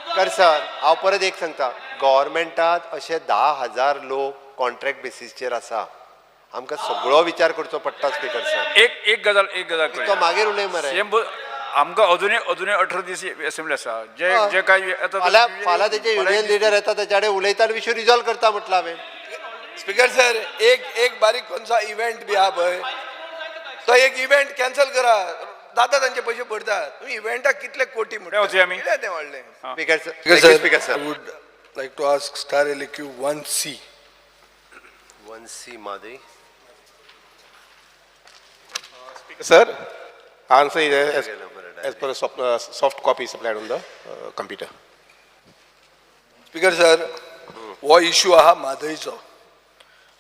Speaker sir, हांव परत एक सांगता, गव्हर्मेंटात अशे 10,000 लोक कॉन्ट्रॅक्ट बेसिसचेर आसा. आमकां सगळो विचार करचो पडटा स्पीकर सर. एक गजाल तो मागीर उलय मरे. आमकां अजुनूय 18 दीस असेंब्ली आसा. जे काय येता फाल्यां तेचे युनियन लिडर येता, तेच्या कडेन उलयता आनी विशय रिजॉल्व करता म्हटलं हांवें. स्पीकर सर, एक बारीक खंयचो इव्हेंट बी आहा पळय, तो एक इव्हेंट कॅन्सल करा, जाता तांचे पयशे पडतात. तुम्ही इव्हेंटाक कितले कोटी वचूया आमी. म्हणटा ते व्हडले. Speaker sir, speaker sir, I would like to ask Star LQ 1C. 1C Madhi. Sir, answer is as per soft copy supplied on the computer. Speaker sir, हो इश्यू आहा म्हादयचो.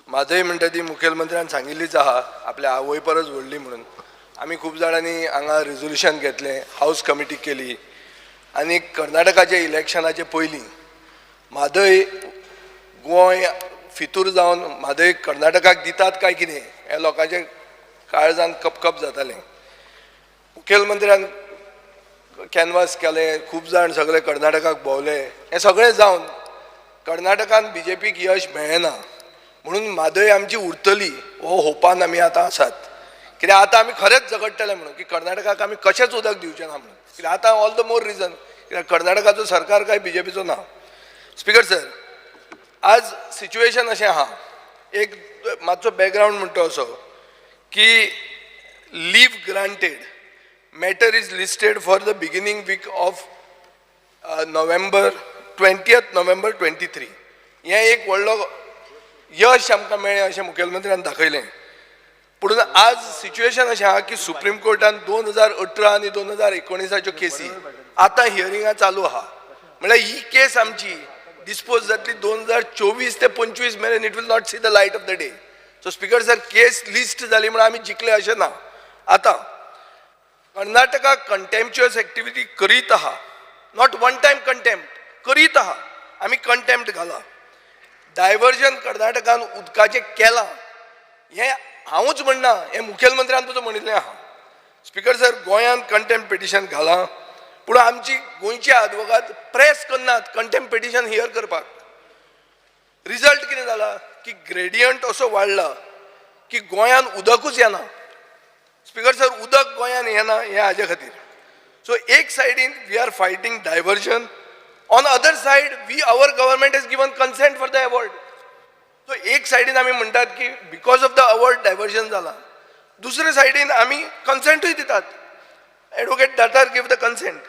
म्हादय म्हणटा ती मुखेलमंत्र्यान सांगिल्लीच आहा, आपल्या आवय परस व्हडली म्हणून. आमी खूब जाणांनी हांगा रिजोल्युशन घेतलें, हावस कमिटी केली, आनी कर्नाटकाच्या इलेक्शनाचे पयलीं म्हादय गोंय फितूर जावन म्हादय कर्नाटकाक दितात काय कितें हें लोकांचे काळजान कपकप जातालें. मुखेलमंत्र्यान कॅनवास केलें, खूब जाण सगळे कर्नाटकाक भोंवले. हें सगळें जावन कर्नाटकान BJPक यश मेळना म्हणून म्हादय आमची उरतली हो होपान आमी आतां आसात. कित्याक आतां आमी खरेंच झगडटले म्हणून की कर्नाटकाक आमी कशेंच उदक दिवचें ना म्हणून. कित्याक आतां ऑल द मोर रिजन, कित्याक कर्नाटकाचो सरकार काय BJPचो ना. स्पीकर सर, आज सिच्युएशन अशें आहा, एक मातसो बॅकग्रावंड म्हणटा असो की leave granted matter is listed for the beginning week of November 20th November 23. हें एक व्हडलो यश आमकां मेळ्ळें अशें मुखेलमंत्र्यान दाखयलें. पूण आज सिच्युएशन अशें आहा की सुप्रीम कोर्टान 2018 आनी 2019च्यो केसी आतां हियरिंगां चालू आहा. म्हळ्यार ही केस आमची डिस्पोज जातली 2024 ते 25 मेरेन. It will not see the light of the day. So speaker sir, case list जाली म्हणून आमी जिखले अशें ना. आतां कर्नाटका कंटेम्प्च्युअस एक्टिविटी करीत आहा, नॉट वन टायम कंटेम्प्ट करीत आहा. आमी कंटेम्प्ट घाला. डायवर्जन कर्नाटकान उदकाचें केलां हें हांवूच म्हणना, हें मुखेलमंत्र्यान तुजो म्हणिल्लें आहा. स्पीकर सर, गोंयान कंटेम्प्ट पिटिशन घाला, पूण आमची गोंयचे आदवोगाद प्रेस करनात कंटेम्प्ट पिटिशन हियर करपाक. रिजल्ट कितें जाला की ग्रेडियंट असो वाडला की गोंयान उदकूच येना. स्पीकर सर, उदक गोंयान येना हें हाजे खातीर. सो एक सायडीन we are fighting diversion, on other side our government has given consent for the award. So एक सायडीन आमी म्हणटात की because of the award diversion जाला, दुसरे सायडीन आमी कन्सेंटूय दितात. Advocate Datar give the consent.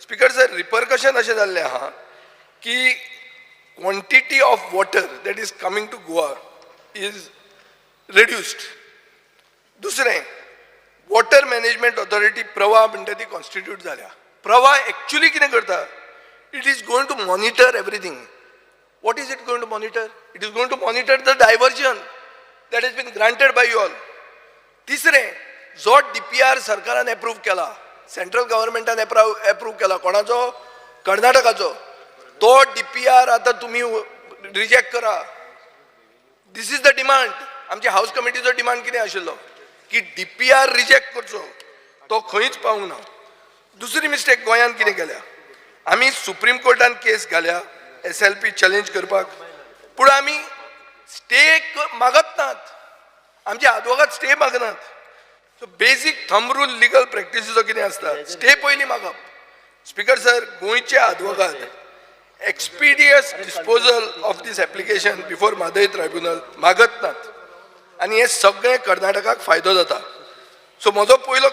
Speaker sir, repercussion अशें जाल्लें आहा की quantity of water that is coming to Goa is reduced. दुसरें, वॉटर मॅनेजमेंट ऑथॉरिटी प्रवा म्हणटा ती कॉन्स्टिट्यूट जाल्या. प्रवा एक्चुअली कितें करता? It is going to monitor everything. What is it going to monitor? It is going to monitor the diversion that is been granted by you all. तिसरें, जो DPR सरकारान एप्रूव केला, सेंट्रल गव्हर्नमेंटान एप्रूव केला, कोणाचो? कर्नाटकाचो. तो DPR आतां तुमी रिजेक्ट करा. This is the demand. आमच्या हाऊस कमिटीचो डिमांड कितें आशिल्लो की DPR रिजेक्ट करचो. तो खंयच पावूंक ना. दुसरी मिस्टेक गोंयान कितें केल्या? आमी सुप्रीम कोर्टान केस घाल्या SLP चॅलेंज करपाक, पूण आमी स्टे मागत नात. आमचे आदवोगाद स्टे मागनात. So basic thumb rule legal प्रॅक्टिसीचो कितें आसता? स्टे पयलीं मागप. स्पीकर सर, गोंयचे आदवोगाद expeditious disposal of this application before Mhadei tribunal मागत नात, आनी हे सगळे कर्नाटकाक फायदो जाता. सो म्हजो पयलो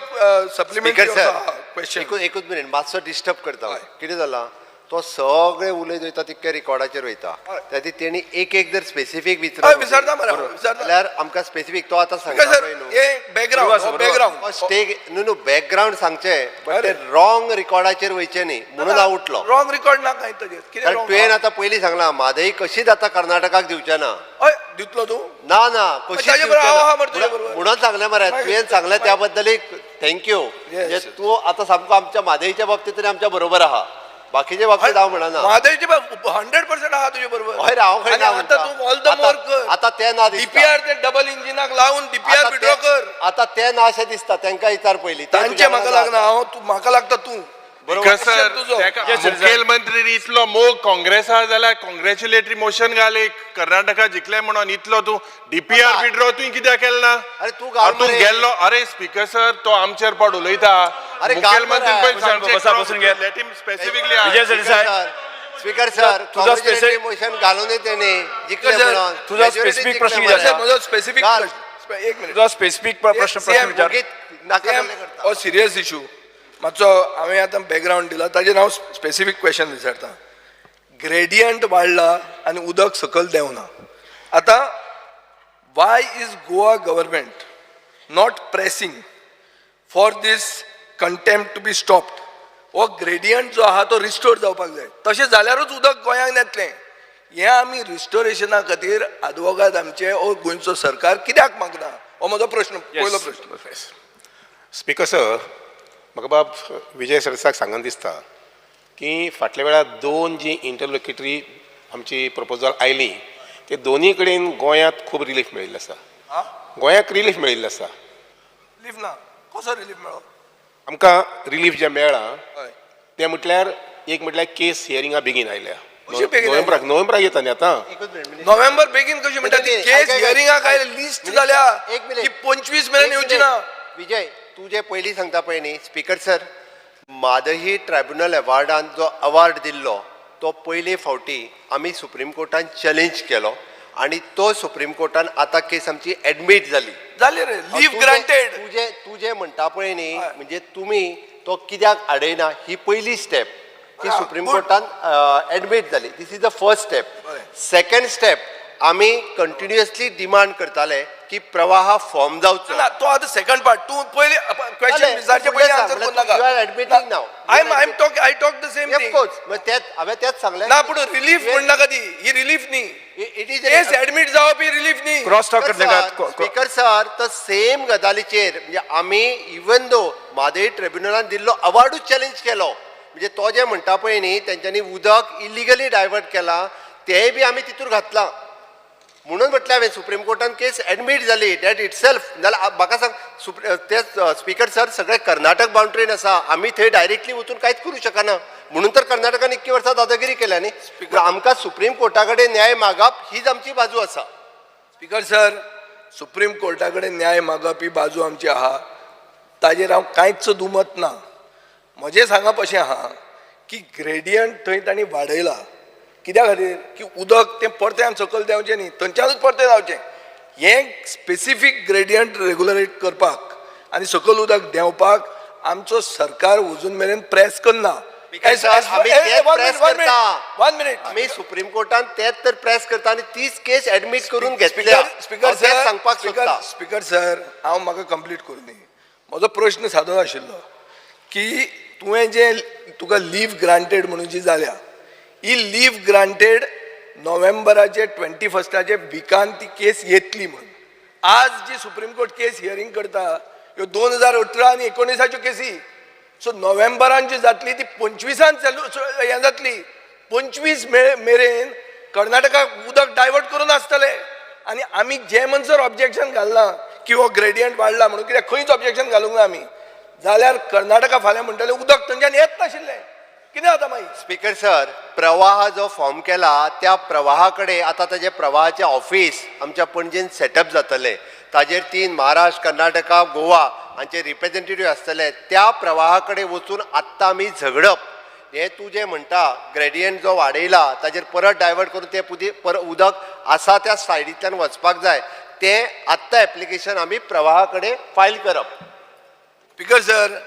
सप्लिमेंटरी क्वेश्चन. एकूच मिनिट, मातसो डिस्टर्ब करता. कितें जाला, तो सगळे उलयत वयता तितके रिकॉर्डाचेर वयता. त्या खातीर तेणी एक जर स्पेसिफीक विचारता मरे, जाल्यार आमकां स्पेसिफीक तो आतां सांगता पळय न्हू. बॅकग्रावंड स्टे न्हू बॅकग्रावंड सांगचें, बट ते रॉंग रिकॉर्डाचेर वयचें न्ही म्हणून हांव उठलो. रॉंग रिकॉर्ड ना कांय ताजेर. कारण तुवें आतां पयलीं सांगलां म्हादय कशीच आतां कर्नाटकाक दिवचें ना. हय, दितलो तूं? ना कशी ताजे बरोबर हांव आहा मरे तुजे बरोबर. म्हणून सांगलें मरे, तुवें सांगलें त्या बद्दल थँक्यू. म्हणजे तूं आतां सामको आमच्या म्हादयच्या बाबतींत तरी आमच्या बरोबर आहा. बाकीच्या बाबतीत हांव म्हणना. म्हादयचे 100% आहा तुजे बरोबर. हय रे, हांव खंय ना आतां तूं ऑल द मोर कर. आतां तें ना दिसता. DPR ते डबल इंजिनाक लावून DPR विड्रॉ कर. आतां तें ना अशें दिसता. तांकां विचार पयलीं. तांचे म्हाका लागना. हांव तूं म्हाका लागता तूं सर, मुखेलमंत्री इतलो मोग काँग्रेसा जाल्यार कॉंग्रॅच्युलेटरी मोशन घाल एक कर्नाटका जिखले म्हणून. इतलो तू DPR विड्रॉ तुवें कित्याक केलें ना? अरे तूं गेल्लो. अरे स्पीकर सर, तो आमचेर पाड उलयता. मुखेलमंत्री let him specifically. Speaker sir, तुझा स्पेसिफिक मोशन घालून तेणी जिखले म्हणून. तुझा स्पेसिफिक प्रश्न विचार. म्हजो स्पेसिफिक एक मिनिट. तुझा स्पेसिफिक प्रश्न विचार. सिरियस इशू मातसो हांवें आतां बॅकग्रावंड दिला, ताजेर हांव स्पेसिफीक क्वेश्चन विचारता. ग्रेडियंट वाडला आनी उदक सकयल देंवना. आतां why is Goa government not pressing for this contempt to be stopped? हो ग्रेडियंट जो आहा तो रिस्टोर जावपाक जाय. तशें जाल्यारूच उदक गोंयांत येतलें. हें आमी रिस्टोरेशना खातीर आदवोगाद आमचे ओ गोंयचो सरकार कित्याक मागना? हो म्हजो प्रश्न, पयलो प्रश्न. स्पीकर सर, म्हाका बाब विजय सरसाक सांगन दिसता की फाटल्या वेळार 2 जी इंटरलोक्युटरी आमची प्रपोजल आयली ते दोनी कडेन गोंयांत खूब रिलीफ मेळिल्लें आसा. गोंयाक रिलीफ मेळिल्लें आसा. रिलीफ ना? कसो रिलीफ मेळ्ळो? आमकां रिलीफ जें मेळ्ळां तें म्हटल्यार एक म्हटल्यार केस हियरिंगा बेगीन आयल्या. नोव्हेंबराक येता न्ही आतां. नोव्हेंबर बेगीन कशी म्हणटा ती? केस हियरिंगाक आयले, लिस्ट जाल्या की 25 मेरेन येवची ना. विजय, तू जे पयलीं सांगता पळय न्ही स्पीकर सर, म्हादय ट्रायब्युनल अवॉर्डान जो अवॉर्ड दिल्लो तो पयले फावटी आमी सुप्रीम कोर्टान चॅलेंज केलो आनी तो सुप्रीम कोर्टान आतां केस आमची एडमीट जाली रे. Leave granted. तू जे म्हणटा पळय न्ही, म्हणजे तुमी तो कित्याक आडयना ही पयली स्टेप. ती सुप्रीम कोर्टान एडमीट जाली. This is the first step. Second step, आमी कंटिन्युअसली डिमांड करताले की प्रवाह फॉर्म जावचो. तो आतां सेकंड पार्ट. तूं पयलीं क्वेश्चन विचारचे पयलीं आन्सर करूं नाका. You are admitting now. I talk the same thing. हांवें तेच सांगलें ना, पूण रिलीफ म्हण नाका ती. ही रिलीफ न्ही. इट इज केस एडमीट जावप ही रिलीफ न्ही. क्रॉस टॉक करनाका. स्पीकर सर, तर सेम गजालीचेर म्हणजे आमी इवन दो म्हादय ट्रिब्युनलान दिल्लो अवॉर्डूच चॅलेंज केलो. म्हणजे तो जे म्हणटा पळय न्ही तेंच्यांनी उदक इलिगली डायवर्ट केला तेंय बी आमी तितूर घातलां. म्हणून म्हटलें हांवें सुप्रीम कोर्टान केस एडमीट जाली डॅट इट सेल्फ. जाल्यार म्हाका सांग ते स्पीकर सर, सगळे कर्नाटक बाउंड्रीन आसा. आमी थंय डायरेक्टली वचून कांयच करूं शकना. म्हणून तर कर्नाटकान इतकी वर्सां दादागिरी केल्या न्ही. आमकां सुप्रीम कोर्टा कडेन न्याय मागप हीच आमची बाजू आसा. स्पीकर सर, सुप्रीम कोर्टा कडेन न्याय मागप ही बाजू आमची आहा, ताजेर हांव कांयच दुमत ना. म्हजें सांगप अशें आहा की ग्रेडियंट थंय तांणी वाडयला कित्या खातीर की उदक तें परत्यान सकयल देंवचें न्ही थंयच्यानूच परतें जावचें हें स्पेसिफीक ग्रेडियंट रेगुलरेट करपाक आनी सकयल उदक देंवपाक आमचो सरकार अजून मेरेन प्रेस करना. आमी तेच प्रेस करता. 1 मिनिट आमी सुप्रीम कोर्टान तेच तर प्रेस करता आनी तीच केस ऍडमिट करून घेतल्या. स्पीकर हांव तेच सांगपाक सोदतां. स्पीकर सर हांव म्हाका कंप्लीट करूं न्ही म्हजो प्रश्न सादो आशिल्लो की तुवें जे तुका लीव ग्रांटेड म्हणून जी जाल्या ही लीव ग्रांटेड नोव्हेंबराचे 21 विकान ती केस येतली म्हणून आज जी सुप्रीम कोर्ट केस हियरींग करता ह्यो 2018 आनी 19 केसी सो नोव्हेंबरान जी जातली ती 25 हें जातली 25 मेरेन कर्नाटकाक उदक डायवर्ट करून आसतले आनी आमी जे म्हणसर ऑब्जेक्शन घालना की हो ग्रेडियंट वाडला म्हणून कित्याक खंयच ऑब्जेक्शन घालूंक ना आमी जाल्यार कर्नाटका फाल्यां म्हणटले उदक थंयच्यान येत नाशिल्लें कितें जाता मागीर. स्पीकर सर प्रवाह जो फॉर्म केला त्या प्रवाहा कडेन आतां ताजे प्रवाहाचें ऑफिस आमच्या पणजेन सेटअप जातलें ताजेर 3 महाराष्ट्र कर्नाटका गोवा हांचे रिप्रेझेंटेटिव्ह आसतले त्या प्रवाहा कडेन वचून आत्तां आमी झगडप हें तूं जें म्हणटा ग्रेडियंट जो वाडयला ताजेर परत डायवर्ट करून तें उदक आसा त्या सायडींतल्यान वचपाक जाय तें आत्तां एप्लिकेशन आमी प्रवाहा कडेन फायल करप. स्पीकर सर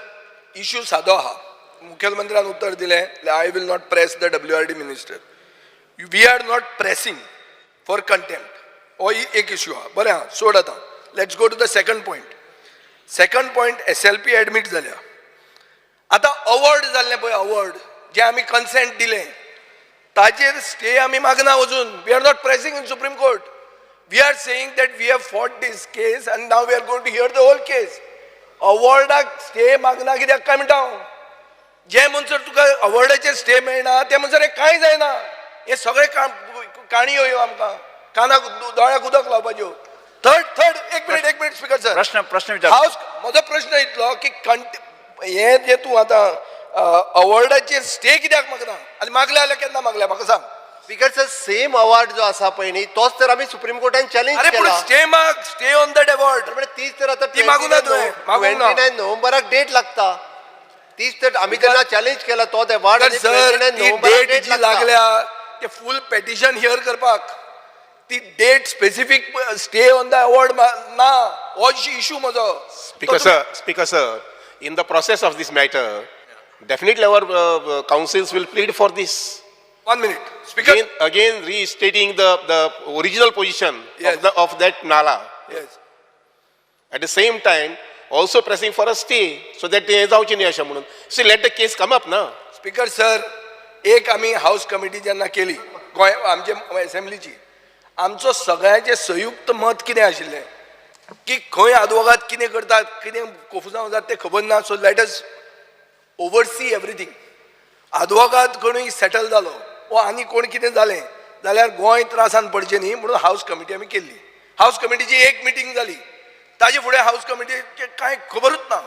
इश्यू सादो आहा मुख्यमंत्र्यान उत्तर दिलें I will not press the WRD minister we are not pressing for contempt हो एक इश्यू आहा बरें आहा सोड आतां let's go to the second point SLP admit जाल्या आतां अवॉर्ड जाल्लें पळय अवॉर्ड जें आमी कन्सेंट दिलें ताजेर स्टे आमी मागना अजून we are not pressing in supreme court we are saying that we have fought this case आनी now we are going to hear the whole case अवॉर्डाक स्टे मागना कित्याक काय म्हणटा हांव जे म्हणसर तुका अवॉर्डाचेर स्टे मेळना ते म्हणसर हें कांय जायना हे सगळे काणयो ह्यो आमकां कानाक दोळ्याक उदक लावपाच्यो. थर्ड एक मिनिट स्पीकर सर प्रश्न विचार म्हजो प्रश्न इतलो की हे जे तूं आतां अवॉर्डाचेर स्टे कित्याक मागना आनी मागल्या जाल्यार केन्ना मागल्या म्हाका सांग. स्पीकर सर सेम अवॉर्ड जो आसा पळय न्ही तोच तर आमी सुप्रीम कोर्टान चॅलेंज केला. स्टे ऑन दॅट अवॉर्ड तीच तर आतां ती मागूं ना तुवें 29 नोव्हेंबराक डेट लागता तीच तर आमी तेन्ना चॅलेंज केला तो अवॉर्ड सर ती डेट जी लागल्या ते फूल पेटिशन हियर करपाक ती date specific stay on the award ना हो इश्यू म्हजो. Speaker sir, in the process of this matter, definitely our councils will plead for this. 1 minute, Speaker. Again restating the original position Yes. of that Nala. Yes. At the same time, also pressing for a stay so that they जावचे न्ही अशें म्हणून. See, let the case come up ना. स्पीकर सर एक आमी हाऊस कमिटी जेन्ना केली गोंय आमचे असेंब्लीची आमचो सगळ्यांचे संयुक्त मत कितें आशिल्लें की खंय आदवोगाद कितें करतात कितें कोफुजांव जाता तें खबर ना so let us oversee everything. आदवोगाद कोणूय सेटल जालो वो आनी कोण कितें जालें जाल्यार गोंय त्रासान पडचें न्ही म्हणून हाऊस कमिटी आमी केल्ली. हाऊस कमिटीची एक मिटींग जाली ताजे फुडें हाऊस कमिटीचे कांय खबरूच ना.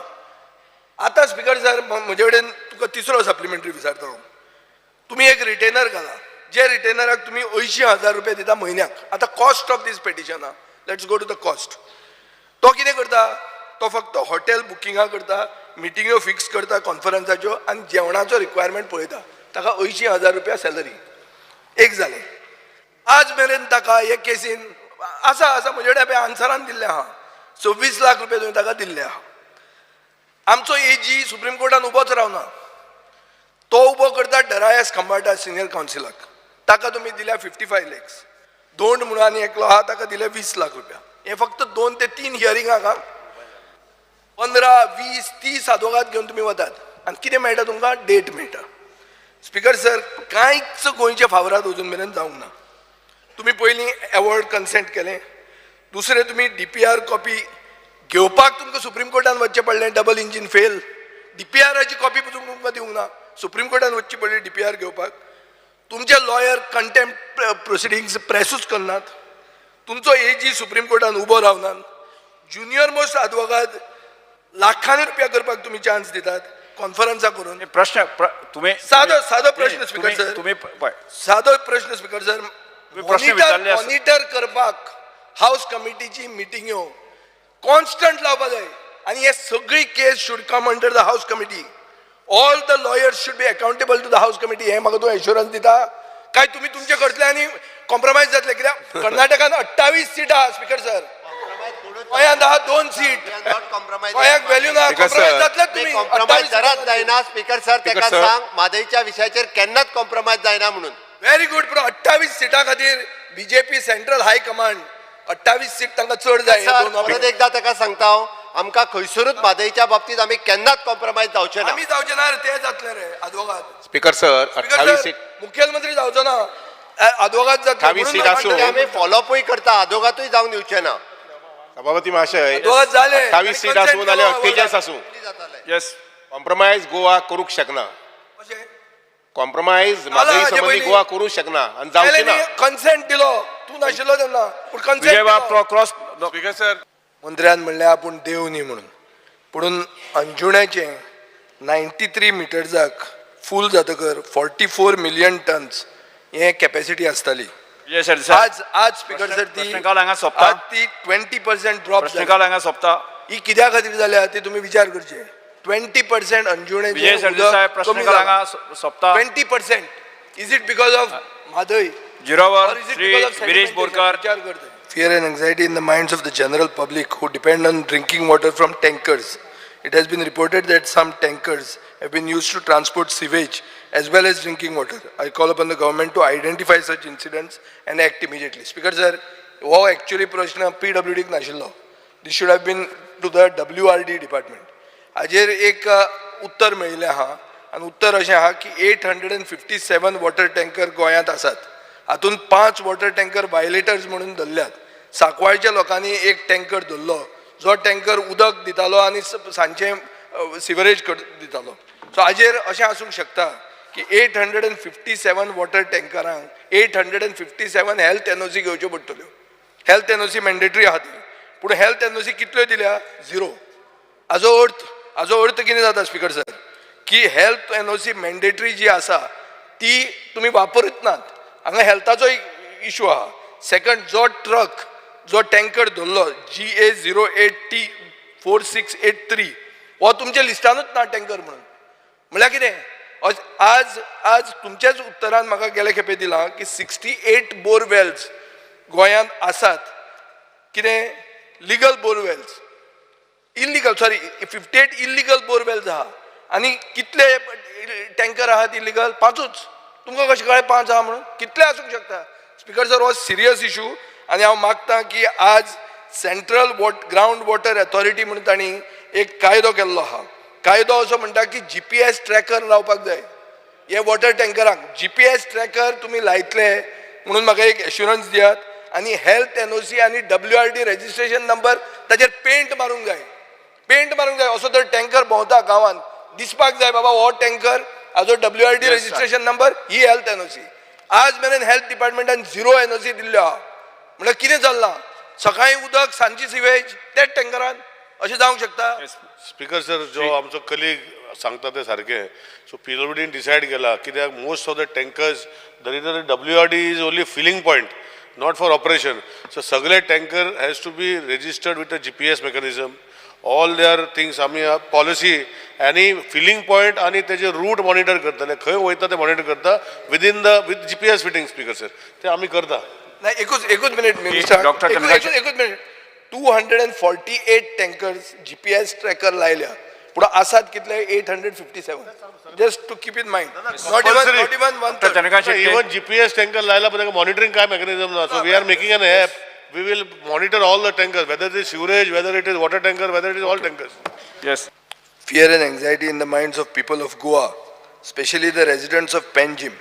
आतां स्पीकर सर म्हजे कडेन तुका तिसरो सप्लिमेंटरी विचारता हांव. तुमी एक रिटेनर घाला जे रिटेनराक तुमी 80,000 रुपया दिता म्हयन्याक. आतां cost of this petition let's go to the cost. तो कितें करता तो फक्त हॉटेल बुकिंगा करता मिटिंग्यो फिक्स करता कॉन्फरन्साच्यो आनी जेवणाचो रिक्वायरमेंट पळयता ताका 80,000 रुपया सॅलरी एक जालें. आज मेरेन ताका हे केसीन आसा म्हजे कडेन आन्सरान दिल्लें आहा 26 लाख रुपया तुवें ताका दिल्ले आहा. आमचो AG सुप्रीम कोर्टान उबोच रावना तो उबो करता डरायस खंबाटा सिनियर कावन्सिलाक ताका तुमी दिल्या 55 lakhs. दोंड म्हणून आनी एकलो आहा ताका दिले 20 लाख रुपया. हे फक्त 2 ते 3 हियरिंगाक 15, 20, 30 आदवोगाद घेवन तुमी वतात आनी कितें मेळटा तुमकां डेट मेळटा. स्पीकर सर कांयच गोंयच्या फावरात अजून मेरेन जावंक ना. तुमी पयलीं अवॉर्ड कन्सेंट केलें दुसरें तुमी DPR कॉपी घेवपाक तुमकां सुप्रीम कोर्टान वचचें पडलें डबल इंजीन फेल DPRची कॉपी तुमकां दिवंक ना सुप्रीम कोर्टान वचची पडली DPR घेवपाक. तुमचे लॉयर कंटेम्प्ट प्रोसिडींग्स प्रेसूच करनात. तुमचो AG सुप्रीम कोर्टान उबो रावनात. ज्युनियर मोस्ट आदवोगाद लाखांनी रुपया करपाक तुमी चान्स दितात कॉन्फरन्सा करून. तुम्ही सादो प्रश्न स्पीकर सर तुम्ही सादो प्रश्न स्पीकर सर मॉनिटर करपाक हाऊस कमिटीची मिटिंग्यो कॉन्स्टंट लावपा जाय आनी हे सगळी case should come under the house committee. All the lawyers should be accountable to the house committee. हे म्हाका तूं एश्युरन्स दिता काय तुमी तुमचे करतले आनी कॉम्प्रोमायज जातले? कित्याक कर्नाटकान 28 सीटां स्पीकर सर, गोंयांत आहा 2 सीट, गोंयाक व्हॅल्यू ना. कॉम्प्रोमायज जातलेच तुमी. कॉम्प्रोमायज जरात जायना स्पीकर सर. तेका सांग म्हादईच्या विशयाचेर केन्नाच कॉम्प्रोमायज जायना म्हणून. Very good. पूण 28 सीटां खातीर बीजेपी सेंट्रल हाय कमांड 28 सीट तांकां चड जाय. सर परत एकदा ताका सांगता हांव, आमकां खंयसरूच म्हादईच्या बाबतींत आमी केन्नाच कॉम्प्रोमायज जावचे ना. आमी जावचे ना रे, ते जातले रे आदवोगाद. स्पीकर सर, 28 सीट मुख्यमंत्री जावचो ना, आदवोगाद जातले. 28 सीट आसून आमी फॉलोअपूय करता, आदोगातूय जावन येवचे ना. सभापती महाशय, आदवोगाद जाले. 28 सीट आसूं नाल्यार 48 आसूं, येस, कॉम्प्रोमायज गोवा करूंक शकना. कॉम्प्रोमाइज म्हादई संबंधी गोवा करूंक शकना आनी जावची ना. कन्सेंट दिलो, तू नाशिल्लो तेन्ना, पूण विजय बाब कन्सेंट क्रॉस स्पीकर सर, मंत्र्यान म्हणलें आपूण देव न्ही म्हणून, पुणून अंजुण्याचे 93 मिटर्साक फूल जातकर 44 मिलियन टन्स हे कॅपॅसिटी आसताली. विजय सर, आज स्पीकर सर ती प्रश्नकाल हांगा सोंपता. आज ती 20% ड्रॉप जाली. प्रश्नकाल हांगा सोंपता. ही कित्या खातीर जाल्या ते तुमी विचार करचे. 20% अंजुण्याचे विजय सरदेसाय, प्रश्नकाल हांगा सोंपता. 20%. Is it because of Mhadei? जिरोवर Shri Girish Borkar. Fear and anxiety in the minds of the general public who depend on drinking water from tankers. It has been reported that some tankers have been used to transport sewage as well as drinking water. I call upon the government to identify such incidents and act immediately. Speaker sir, wo actually प्रश्न PWD क नाशिल्लो. This should have been to the WRD department. हाजेर एक उत्तर मेळिल्लें आहा आनी उत्तर अशें आहा की 857 वॉटर टँकर गोंयांत आसात. हातूंत 5 वॉटर टँकर वायलेटर्स म्हणून धरल्यात. सांकवाळच्या लोकांनी एक टँकर धरलो, जो टँकर उदक दितालो आनी सांचे सिवरेज दितालो. सो हाजेर अशें आसूंक शकता की 857 वॉटर टँकरांक 857 हेल्थ एनओसी घेवच्यो पडटल्यो. हेल्थ एनओसी मॅन्डेटरी आहा ती, पूण हेल्थ एनओसी कितल्यो दिल्या? 0. हाजो अर्थ कितें जाता स्पीकर सर, की हेल्थ एनओसी मॅन्डेटरी जी आसा ती तुमी वापरत नात. हांगा हेल्थाचो इशू आहा. सेकंड, जो ट्रक जो टँकर धरलो GA08T4683 हो तुमच्या लिस्टानूच ना टँकर म्हणून. म्हळ्यार कितें? आज तुमच्याच उत्तरान म्हाका गेले खेपे दिलां की 68 बोरवेल्स गोंयांत आसात. कितें? Legal borewells. Illegal, sorry, 58 illegal borewells आहा. आनी कितले टँकर आहात इल्लिगल? 5च. तुमकां कशें कळ्ळें 5 आहा म्हणून? कितले आसूंक शकता? स्पीकर सर, हो सिरियस इशू आनी हांव मागतां की आज सेंट्रल ग्रावंड वॉटर अथॉरिटी म्हणून तांणी एक कायदो केल्लो आहा. कायदो असो म्हणटा की GPS ट्रॅकर लावपाक जाय हे वॉटर टँकरांक. GPS ट्रॅकर तुमी लायतले म्हणून म्हाका एक एश्युरन्स दियात. आनी हेल्थ एनओसी आनी WRD रजिस्ट्रेशन नंबर ताचेर पेंट मारूंक जाय. पेंट मारूंक जाय. असो जर टँकर भोंवता गांवांत दिसपाक जाय बाबा हो टँकर, हाजो WRD रजिस्ट्रेशन नंबर, ही हेल्थ एनओसी. आज मेरेन हेल्थ डिपार्टमेंटान 0 एनओसी दिल्ल्यो आहा. म्हळ्यार कितें चल्लां? सकाळीं उदक, सांजची सिवेज त्याच टँकरान. अशें जावंक शकता? स्पीकर सर, जो आमचो कलीग सांगता ते सारकें. सो PWDन डिसायड केला कित्याक most of the tankers WRD is only filling point, not for operation. So सगळे tanker has to be registered with a GPS mechanism. All their things आमी पॉलिसी आनी फिलिंग पॉयंट आनी तेजे रूट मॉनिटर करतले. खंय वयता ते मॉनिटर करता with GPS fitting. Speaker sir, ते आमी करता. नाही, एकूच मिनिट मिनिस्टर, एकूच मिनिट. 248 टँकर्स GPS ट्रॅकर लायल्या, पूण आसात कितले? 857. Just to keep in mind. Not even 1/3. Even GPS tanker लायला पण मॉनिटरिंग काय मेकॅनिझम ना. So we are making an app. We will monitor all the tankers, whether it is sewerage, whether it is water tanker, whether it is all tankers. Yes. Fear and anxiety in the minds of people of Goa, especially the residents of Panjim,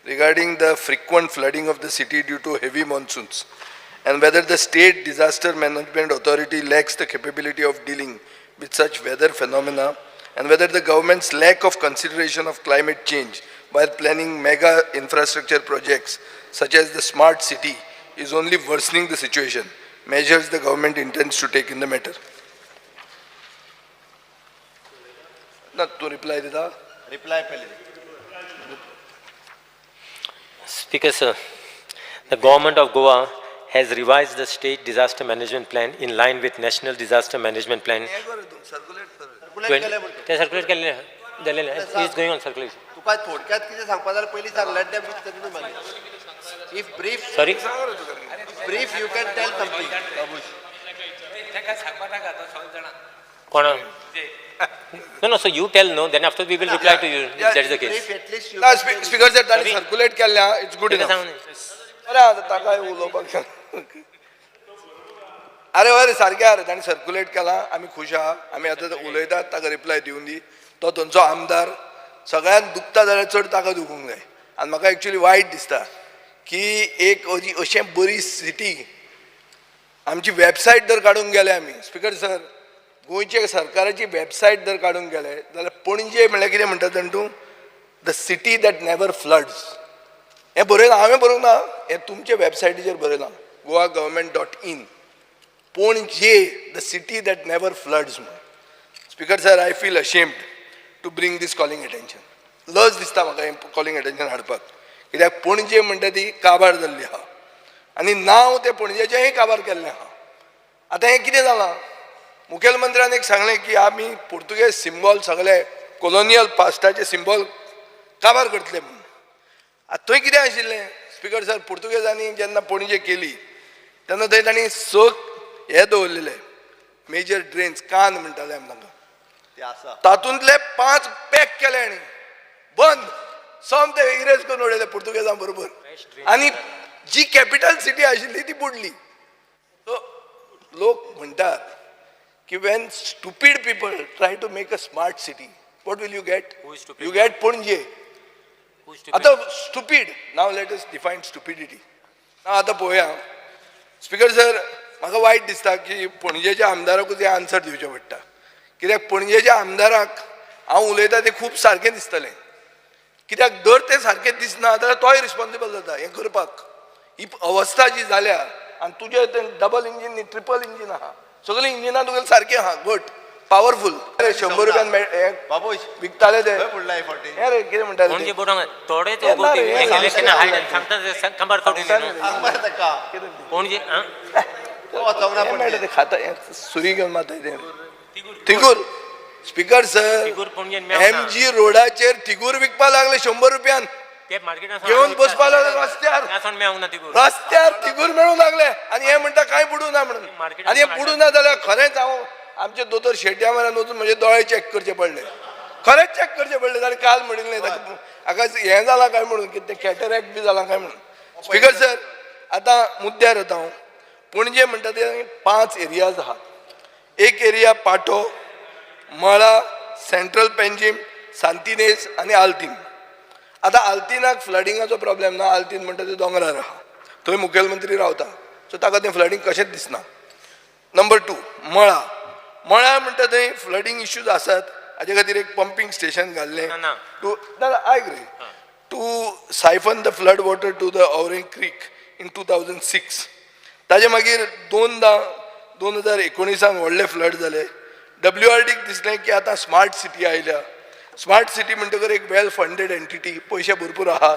regarding the frequent flooding of the city due to heavy monsoons, and whether the State Disaster Management Authority lacks the capability of dealing with such weather phenomena, and whether the government's lack of consideration of climate change while planning mega infrastructure projects such as the smart city is only worsening the situation. Measures the government intends to take in the matter. Not to reply to that. Reply pehले. Speaker sir, the government of Goa has revised the state disaster management plan in line with national disaster management plan. Circulate ते circulate केलेले आहे. जालेलें इज गोइंग ऑन सर्क्युलेशन. तुका थोडक्यात कितें सांगपा जाल्यार पयलीं सांग लेट देम तेन्ना मागीर if brief sorry brief you can tell something. कोणा No, no, so you tell no, then after we will reply to you if that is the case. Brief at least you ना स्पीकर सर ताणी सर्क्युलेट केल्ल्या it's good Take a enough. sound. अरे आता ताका उलोवपाक सांग. अरे सारकें आरे ताणी सर्क्युलेट केला आमी खुश आहा आमी आतां उलयतात ताका रिप्लाय दिवन दी. तो थंयचो आमदार सगळ्यांत दुखता जाल्यार चड ताका दुखूंक जाय. आनी म्हाका एक्चुली वायट दिसता की एक अशें बरी सिटी आमची वेबसायट जर काडूंक गेले आमी स्पीकर सर गोंयचे सरकाराची वेबसायट जर काडूंक गेले जाल्यार पणजे म्हणल्यार कितें म्हणटा जाण तूं the city that never floods. हें बरयलां हांवें बरोवंक ना हें तुमचे वेबसायटीचेर बरयलां goa.government.in Panaji the city that never floods म्हणून. Speaker sir I feel ashamed to bring this calling attention. लज दिसता म्हाका हें कॉलिंग अटेन्शन हाडपाक कित्याक पणजे म्हणटा ती काबार जाल्ली आहा आनी नांव तें पणजेचेंय काबार केल्लें आहा. आतां हें कितें जालां मुखेलमंत्र्यान एक सांगलें की आमी पुर्तुगेज सिंबॉल सगळे कॉलोनियल पास्टाचे सिंबॉल काबार करतले म्हणून. आतां थंय कितें आशिल्लें स्पीकर सर पुर्तुगेजांनी जेन्ना पणजे केली तेन्ना थंय तांणी हे दवरलेले मेजर ड्रेन्स कान म्हणटाले आमी तांकां. ते आसा तातूंतले 5 पॅक केले आनी बंद सोम ते इरेज करून उडयले पुर्तुगेजां बरोबर. आनी जी कॅपिटल सिटी आशिल्ली ती बुडली. सो लोक म्हणटात की when stupid people try to make a smart city, what will you get? Who is stupid? You get Pune. Who is stupid? आता stupid. Now let us define stupidity. आता पळोवया स्पीकर सर म्हाका वायट दिसता की पणजेच्या आमदाराकूच हें आन्सर दिवचें पडटा कित्याक पणजेच्या आमदाराक हांव उलयतां तें खूब सारकें दिसतलें कित्याक दर तें सारकें दिसना जाल्यार तोय रिस्पॉन्सिबल जाता हें करपाक. ही अवस्था जी जाल्या आनी तुजें तें डबल इंजीन न्ही ट्रिपल इंजीन आहा सगळीं इंजिनां तुगेलें सारकें आहा गुड पावरफूल. 100 रुपयान बाबूश विकताले ते खंय पडला हे फावटी हें रे कितें म्हणटाले कोणजे ते? बोटांग थोडे हे ना रे, हे सांगता कंबार काडून सांग ताका कोणजे वचोंक ना हें पडलें. मेळटा तें खाता हें सुरी घेवन माताय तें तिगूर. स्पीकर सर तिगूर पणजेन मेळना. MG रोडाचेर तिगूर विकपा लागले 100 रुपयान ते मार्केटान घेवन बसपा लागले रस्त्यार मेळूंक ना तिगूर. रस्त्यार तिगूर मेळूंक लागले आनी हे म्हणटा कांय बुडूं ना म्हणून. आनी हें बुडूं ना जाल्यार खरेंच हांव आमचे दोतोर शेट्या म्हऱ्यान वचून म्हजे दोळे चॅक करचे पडले खरेंच चॅक करचे पडले. ताणें काल म्हणिल्लें ताका हाका हें जालां काय म्हणून कितें कॅटरॅक्ट बी जालां काय म्हणून. स्पीकर सर आतां मुद्द्यार येता हांव. पणजे म्हणटा ते 5 एरियाज आहात. एक एरिया पाठो मळा सेंट्रल पेंजीम सांतिनेज आनी आल्तीन. आतां आल्तिनाक फ्लडिंगाचो प्रॉब्लेम ना आल्तीन म्हणटा ते दोंगरार आहा थंय मुखेलमंत्री रावता सो ताका तें फ्लडिंग कशेंच दिसना. नंबर 2 मळा म्हणटा थंय फ्लडिंग इश्यूज आसात हाजे खातीर एक पंपींग स्टेशन घाल्लें टू ना आयक रे to siphon the flood water to the Ourem creek in 2006. ताजे मागीर 2019 व्हडले फ्लड जाले. WRDक दिसलें की आतां स्मार्ट सिटी आयल्या. स्मार्ट सिटी म्हणटकर एक वेल फंडेड एंटिटी पयशे भरपूर आहा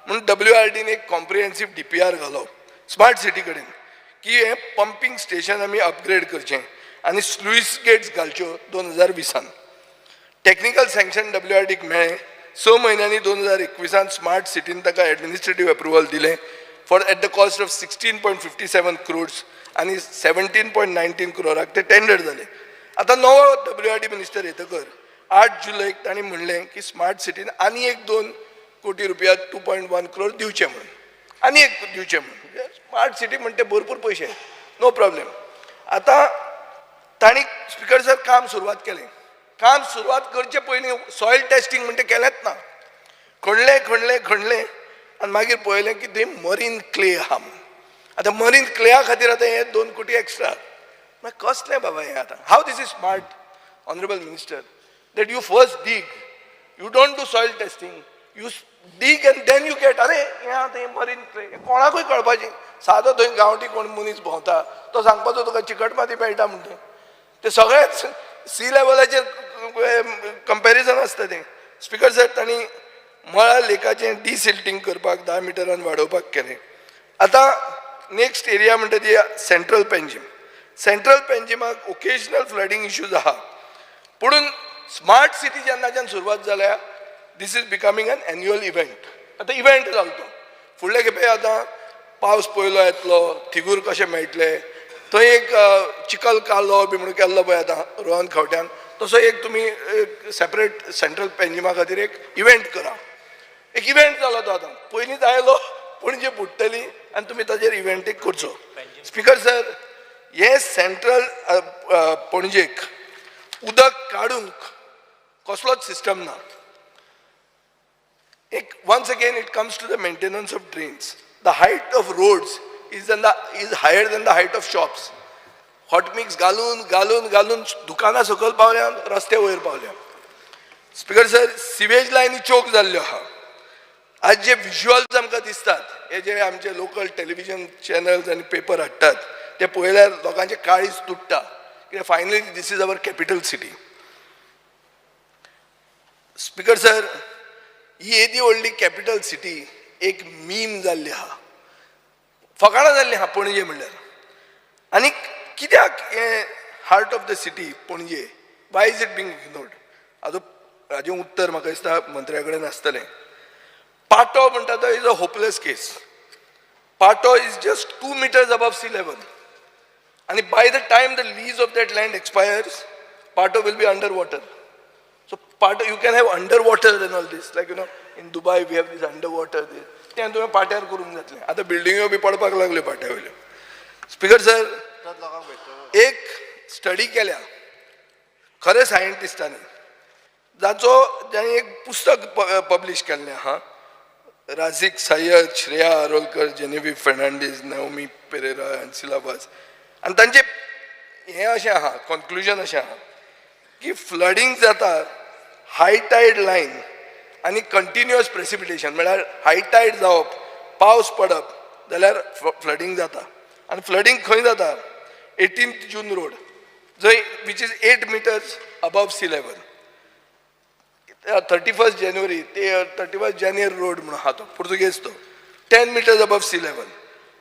म्हणून WRDन एक कॉम्प्रिहेन्सीव DPR घालो स्मार्ट सिटी कडेन की हें पंपींग स्टेशन आमी अपग्रेड करचें आनी स्लुईस गेट्स घालच्यो 2020. टॅक्निकल सँक्शन WRDक मेळ्ळें 6 म्हयन्यांनी 2021 स्मार्ट सिटीन ताका एडमिनिस्ट्रेटीव अप्रुवल दिलें for at the cost of 16.57 crores आनी 17.19 crores ते टेंडर जालें. आतां नवो WRD मिनिस्टर येतकर 8 जुलैक तांणी म्हणलें की स्मार्ट सिटीन आनी एक 2 कोटी रुपया 2.1 crores दिवचे म्हणून आनी एक दिवचे म्हणून. स्मार्ट सिटी म्हणटे भरपूर पयशे नो प्रॉब्लेम. आतां तांणी स्पीकर सर काम सुरवात केलें. काम सुरवात करचे पयलीं सॉयल टेस्टींग म्हणटा केलेंच ना. खणलें आनी मागीर पळयलें की थंय मरीन क्ले आहा म्हणून. आतां मरीन क्लेया खातीर आतां हे 2 कोटी एक्स्ट्रा मागीर कसलें बाबा हें आतां how this is smart honourable minister that you first dig, you don't do soil testing, you dig and then you get, अरे हे मरीन क्ले कोणाकूय कळपाचें. सादो थंय गांवठी कोण मनीस भोंवता तो सांगपाचो तुका चिकट माती मेळटा म्हणटा ते सगळेच सी लेवलाचेर कंपॅरिजन आसता तें. स्पीकर सर तांणी मळा लेकाचें डिसिल्टिंग करपाक 10 मिटरान वाडोवपाक केलें. आतां नेक्स्ट एरिया म्हणटा ती सेंट्रल पेंजीम. सेंट्रल पेंजीमाक ओकेजनल फ्लडिंग इश्यूज आहा पुणून स्मार्ट सिटी जेन्नाच्यान सुरवात जाल्या this is becoming an annual event. आतां इव्हेंट जालो तो फुडले खेपे आतां पावस पयलो येतलो थिगूर कशें मेळटले थंय एक चिकल कालो बी म्हणून केल्लो पळय आतां रोहन खंवट्यान तसो एक तुमी सेपरेट सेंट्रल पेंजिमा खातीर एक इव्हेंट करा. एक इव्हेंट जालो तो आतां पयलींच आयलो पणजे बुडटली आनी तुमी ताजेर इव्हेंटीक करचो. स्पिकर सर हे सेंट्रल पणजेक उदक काडूंक कसलोच सिस्टम ना. एक once again it comes to the maintenance of drains. The height of roads is higher than the height of shops. Hot mix घालून दुकानां सकयल पावल्या रस्ते वयर पावल्या. स्पिकर सर सिवेज लायनी चोक जाल्ल्यो आहा. आज जे विज्युअल्स आमकां दिसतात हे जे आमचे लोकल टेलिव्हिजन चॅनल्स आनी पेपर हाडटात ते पळयल्यार लोकांचे काळीज तुट्टा कित्याक finally this is our capital city. Speaker sir ही येदी व्हडली कॅपिटल सिटी एक मीम जाल्ली आहा फकाणां जाल्ली आहा पणजे म्हणल्यार. आनी कित्याक हें हार्ट ऑफ द सिटी पणजे Y is it being ignored हाजें उत्तर म्हाका दिसता मंत्र्या कडेन आसतलें. पाटो म्हणटा तो इज अ होपलेस केस. पाटो is just 2 meters above sea level. And by the time the lease of that land expires, Pato will be underwater. So Pato, you can have underwater and all this. Like, in Dubai we have this underwater. ते तुम्ही पाट्यार करून जातले. आता बिल्डिंगो बी पडपाक लागले पाट्या वयल्यो. स्पिकर सर एक स्टडी केल्या खरे सायंटिस्टांनी ज्यांनी एक पुस्तक पब्लिश केल्लें आहा. राझिक सय्यद, श्रेया आरोलकर, जेनेवी फेर्नांडीस, नाओमी पेरेरा आनी सिलाबास आनी तांचे हें अशें आहा कन्क्लुजन अशें आहा की फ्लडिंग जाता हाय टायड लायन आनी कंटिन्युअस प्रेसिपिटेशन म्हळ्यार हाय टायड जावप पावस पडप जाल्यार फ्लडिंग जाता. आनी फ्लडिंग खंय जाता 18th जून रोड जंय which is 8 meters above sea level. 31st January ते 31st January रोड म्हणून आहा तो पुर्तुगेज तो 10 meters above sea level.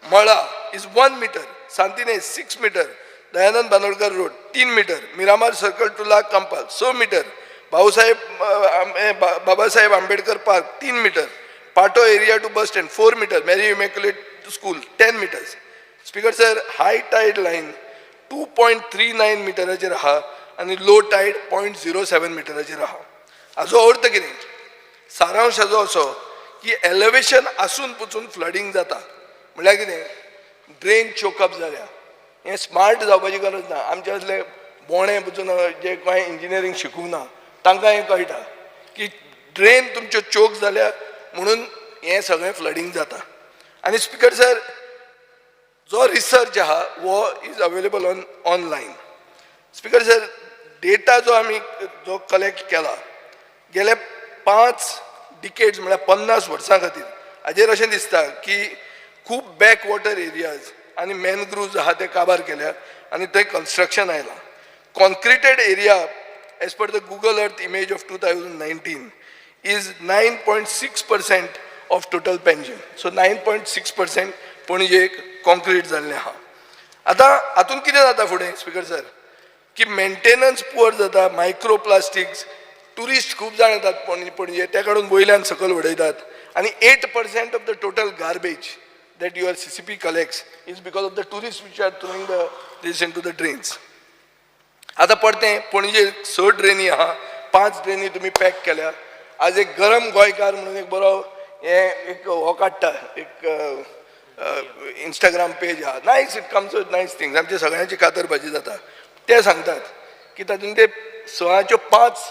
Mala is 1 meter. Santinez 6 meter. Dayanand Bandodkar road 3 meter. Miramar circle to La Campal 6 meter. Babasaheb Ambedkar park 3 meter. Patto area to bus stand 4 meter. Mary Immaculate School 10 meters. Speaker sir high tide line 2.39 मिटराचेर आहा आनी लो टायड 0.07 मिटराचेर आहा. हाजो अर्थ कितें सारांश हाजो असो की एलिवेशन आसून पसून फ्लडिंग जाता म्हळ्यार कितें ड्रेन चोकअप जाल्या. हें स्मार्ट जावपाची गरज ना. आमचे असले बोणे पसून जे कांय इंजिनियरींग शिकूंक ना तांकां हें कळटा की ड्रेन तुमच्यो चोक जाल्या म्हणून हें सगळें फ्लडिंग जाता. आनी स्पीकर सर जो रिसर्च आहा वो is available online. Speaker sir data जो आमी जो कलेक्ट केला गेले 5 decades म्हळ्यार 50 वर्सां खातीर हाजेर अशें दिसता की खूब बॅकवॉटर एरियाज आनी मॅनग्रुव्ज आहा ते काबार केल्या आनी थंय कन्स्ट्रक्शन आयलां. Concreted area as per the Google Earth image of 2019 is 9.6% of total Panjim. So 9.6% पणजेक कॉन्क्रीट जाल्लें आहा. आतां हातूंत कितें जाता फुडें स्पीकर सर की मेंटेनन्स पुअर जाता. मायक्रो प्लास्टिक्स टुरिस्ट खूब जाण येतात पणजे ते काडून वयल्यान सकयल उडयतात आनी 8% of the total garbage that your CCP collects is because of the tourist which are throwing this in to the drains. आतां परतें पणजे 6 ड्रेनी आहा 5 ड्रेनी तुमी पॅक केल्या. आज एक गरम गोंयकार म्हणून एक बरो एक हो काडटा एक इंस्टाग्राम पेज आहा nice it comes with nice things आमच्या सगळ्यांची कातरभाजी जाता. ते सांगतात की तातूंत ते 6च्यो 5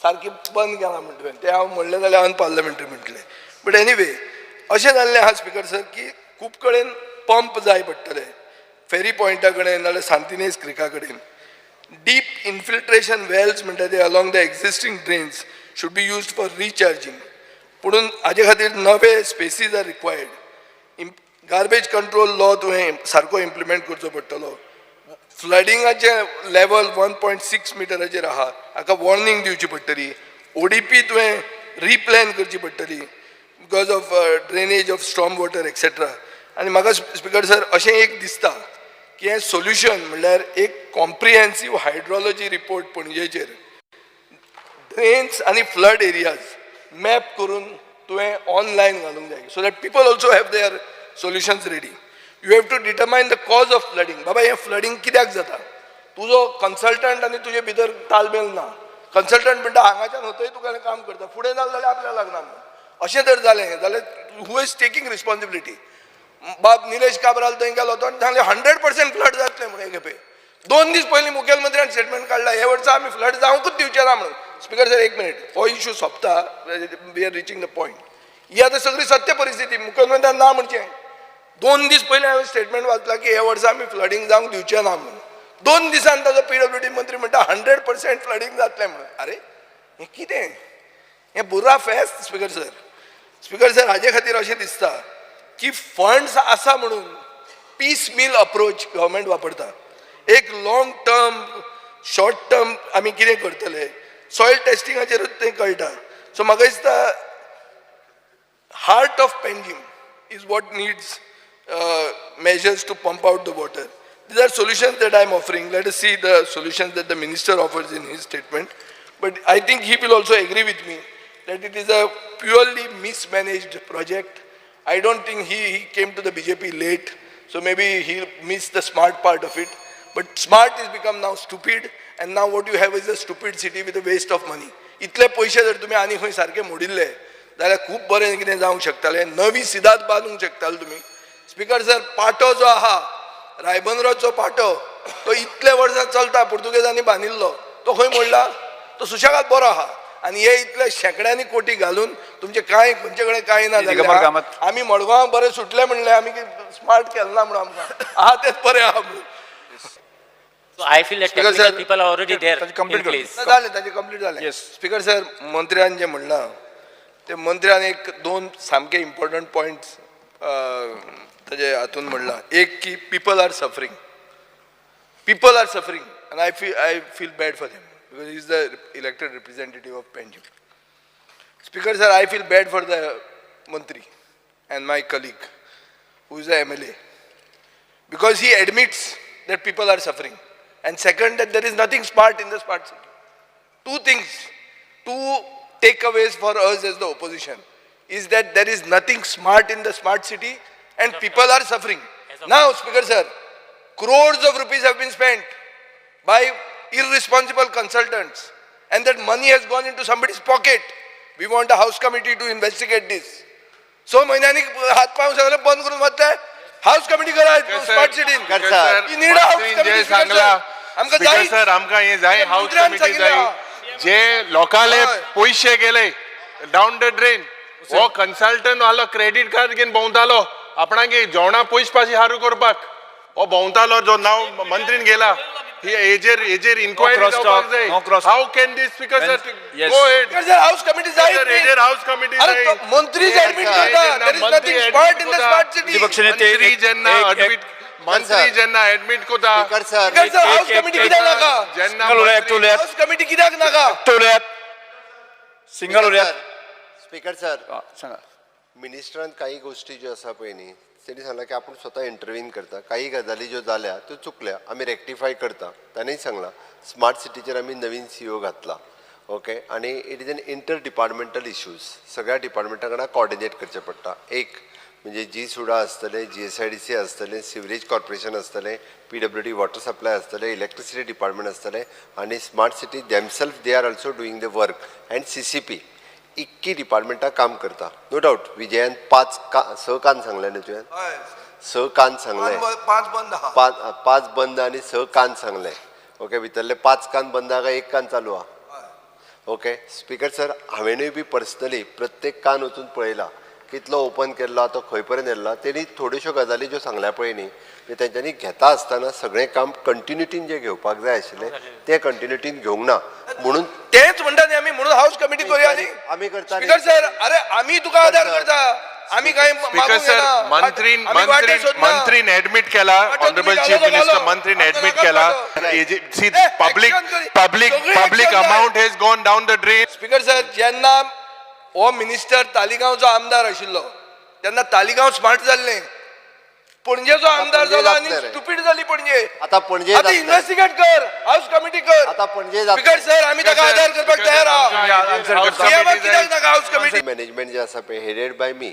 सारकी बंद केला म्हणटलें ते हांव म्हणलें जाल्यार अनपार्लमेंटरी म्हणटलें. बट एनीवे अशें जाल्लें आहा स्पीकर सर की खूब कडेन पंप जाय पडटले फेरी पॉयंटा कडेन नाल्यार सांतिनेज क्रिका कडेन. डीप इन्फिल्ट्रेशन वेल्स म्हणटा ते along the existing drains should be used for recharging. पुणून हाजे खातीर नवे spaces are required. Garbage control law तुवें सारको इम्प्लिमेंट करचो पडटलो. फ्लडिंगाचे लेवल 1.6 मिटराचेर आहा हाका वॉर्निंग दिवची पडटली. ODP तुवें रिप्लॅन करची पडटली because of drainage of storm water etcetera. आनी म्हाका स्पीकर सर अशें एक दिसता की हें सोल्युशन म्हणल्यार एक कॉम्प्रिहेन्सीव हायड्रोलॉजी रिपोर्ट पणजेचेर ड्रेन्स आणि फ्लड एरियाज मॅप करून तुवें ऑनलायन घालूंक जाय so that people also have their solutions ready. You have to determine the cause of flooding. बाबा हें फ्लडिंग कित्याक जाता? तुजो कन्सल्टंट आनी तुजे भितर तालमेल ना. कन्सल्टंट म्हणटा हांगाच्यान हथंय तुका काम करता, फुडें ना जाल्यार आपल्याक लागना म्हणून. अशें जर जालें जाल्यार हू इज टेकिंग रिस्पॉन्सिबिलिटी? बाब निलेश काब्राल थंय गेलो तो सांगले 100% फ्लड जातलें म्हणून खेपे. 2 दीस पयलीं मुखेलमंत्र्यान स्टेटमेंट काडला हे वर्सा आमी फ्लड जावंकूच दिवचे ना म्हणून. स्पीकर सर एक मिनिट, हो इश्यू सोंपता, we are reaching the point. ही आतां सगळी सत्य परिस्थिती. मुखेलमंत्र्यान ना म्हणचें. 2 दीस पयलीं हांवें स्टेटमेंट वाचला की हे वर्सा आमी फ्लडिंग जावंक दिवचे ना म्हणून. 2 दिसान ताजो PWD मंत्री म्हणटा 100% फ्लडिंग जातलें म्हणून. अरे हें कितें? हें बुर्रा फेस्त स्पीकर सर. स्पीकर सर हाजे खातीर अशें दिसता की फंड्स आसा म्हणून पीस मील अप्रोच गव्हर्मेंट वापरता. एक लॉंग टर्म शॉर्ट टर्म आमी कितें करतले सॉयल टेस्टिंगाचेरूच तें कळटा. सो म्हाका दिसता heart of Panjim is what needs measures to pump out the water. These are solutions that I am offering. Let us see the solutions that the minister offers in his statement. But I think he will also agree with me that it is a purely mismanaged project. I don't think he came to the BJP late, so maybe he missed the smart part of it. But smart has become now stupid, and now what you have is a stupid city with a waste of money. इतले पयशे जर तुम्ही आनी खंय सारखे मोडिल्ले जाल्यार खूब बरें कितें जावंक शकतालें. नवी सिदात बांदूंक शकताले तुम्ही. स्पीकर सर, पाटो जो आहा रायबंदराचो पाटो तो इतले वर्सां चलता, पुर्तुगेजांनी बांदिल्लो, तो खंय मोडला? तो सुशेगाद बरो आहा. आनी हे इतले शेकड्यांनी कोटी घालून तुमचे कांय खंयचे कडेन कांय ना जाल्यार आमी मडगांव बरें सुटले म्हणले, आमी स्मार्ट केलें ना म्हणून आमकां आहा तेच बरें आहा म्हणून. So I feel that technical people are already there in place. जालें ताजें कंप्लीट जालें. स्पीकर सर, मंत्र्यान जें म्हणलां ते मंत्र्यान एक 2 सामके इम्पॉर्टंट पॉयंट्स ताजे हातून म्हणलां. एक की people are suffering and I feel bad for them because he is the elected representative of Panjim. Speaker sir, I feel bad for the Mantri and my colleague who is the MLA because he admits that people are suffering, and second that there is nothing smart in the smart city. 2 things, 2 takeaways for us as the opposition is that there is nothing smart in the smart city and people are suffering. Now, Speaker sir, crores of rupees have been spent by irresponsible consultants and that money has gone into somebody's pocket. We want a house committee to investigate this. So, महिन्यानी हात पाव सगळे बंद करून वतले. हाऊस कमिटी करा smart city. You need a house committee. Speaker sir, आमकां हे जाय हाऊस कमिटी जाय. जे लोकांले पयशे गेले डाऊन द ड्रेन, हो कन्सल्टंट वालो क्रेडिट कार्ड घेवन भोंवतालो आपणाक जेवणा पयशे पाशी हारू करपाक. हो भोंवतालो जो नांव मंत्रीन गेला. हेजेर इन्क्वायरी जावपाक जाय. How can this speaker sir go ahead? House committee जाय. हेजेर हाऊस कमिटी जाय. मंत्री एडमिट करता. There is nothing smart in the smart city. मंत्री जेन्ना एडमिट कोता. स्पीकर सर, हाऊस कमिटी कित्याक नाका? हाऊस कमिटी कित्याक नाका? सिंगल उरयात. स्पीकर सर, सांगा. मिनिस्टरान काही गोष्टी ज्यो आसा पळय न्ही, तेणी सांगला की आपण स्वता इंटरव्हीन करता. काही गजाली ज्यो जाल्या त्यो चुकल्या आमी रेक्टिफाय करता. ताणेंय सांगला स्मार्ट सिटीचेर आमी नवीन CEO घातला. ओके, आणि it is an inter departmental issues. सगळ्या डिपार्टमेंटा वांगडा कोऑर्डिनेट करचें पडटा. एक म्हणजे G-SUDA आसतलें, GSIDC आसतलें, सिवरेज कॉर्पोरेशन आसतलें, PWD वॉटर सप्लाय आसतलें, इलेक्ट्रिसिटी डिपार्टमेंट आसतलें, आनी smart city themselves they are also doing the work. And CCP इक्की डिपार्टमेंटां काम करता. नो डाऊट विजयान 6 कान सांगले न्हू तुवें? 6 कान सांगले. 5 बंद आहा. 5 बंद आनी 6 कान सांगले. ओके, भितरले 5 कान बंद आहा काय 1 कान चालू आहा? ओके स्पीकर सर, हांवेनूय बी पर्सनली प्रत्येक कान वचून पळयला कितलो ओपन केल्लो, तो खंय पर्यंत येयला. तेणी थोड्योश्यो गजाली ज्यो सांगल्या पळय न्ही, तेंच्यांनी घेता आसतना सगळें काम कंटिन्युटीन जें घेवपाक जाय आशिल्लें तें कंटिन्युटीन घेवंक ना. म्हणून तेच म्हणटा न्ही आमी, म्हणून हाऊस कमिटी करूया न्ही. आमी करता. स्पीकर सर, अरे आमी तुका आदार करता. आमी काय स्पीकर सर, मंत्रीन एडमिट केला. ऑनरेबल चीफ मिनिस्टर मंत्रीन एडमिट केला. See public amount has gone down the drain. Speaker sir, जेन्ना हो मिनिस्टर तालिगांवचो आमदार आशिल्लो तेन्ना तालिगांव स्मार्ट जाल्लें. पणजेचो आमदार जालो आनी स्टुपीड जाली पणजे. आता पणजे इन्व्हेस्टिगेट कर, हाऊस कमिटी कर. आता पणजे स्पीकर सर आम्ही ताका आदार करपाक तयार आहात सीएमाक कित्याक नाका हाऊस कमिटी मॅनेजमेंट जे आसा पळय हेडेड बाय मी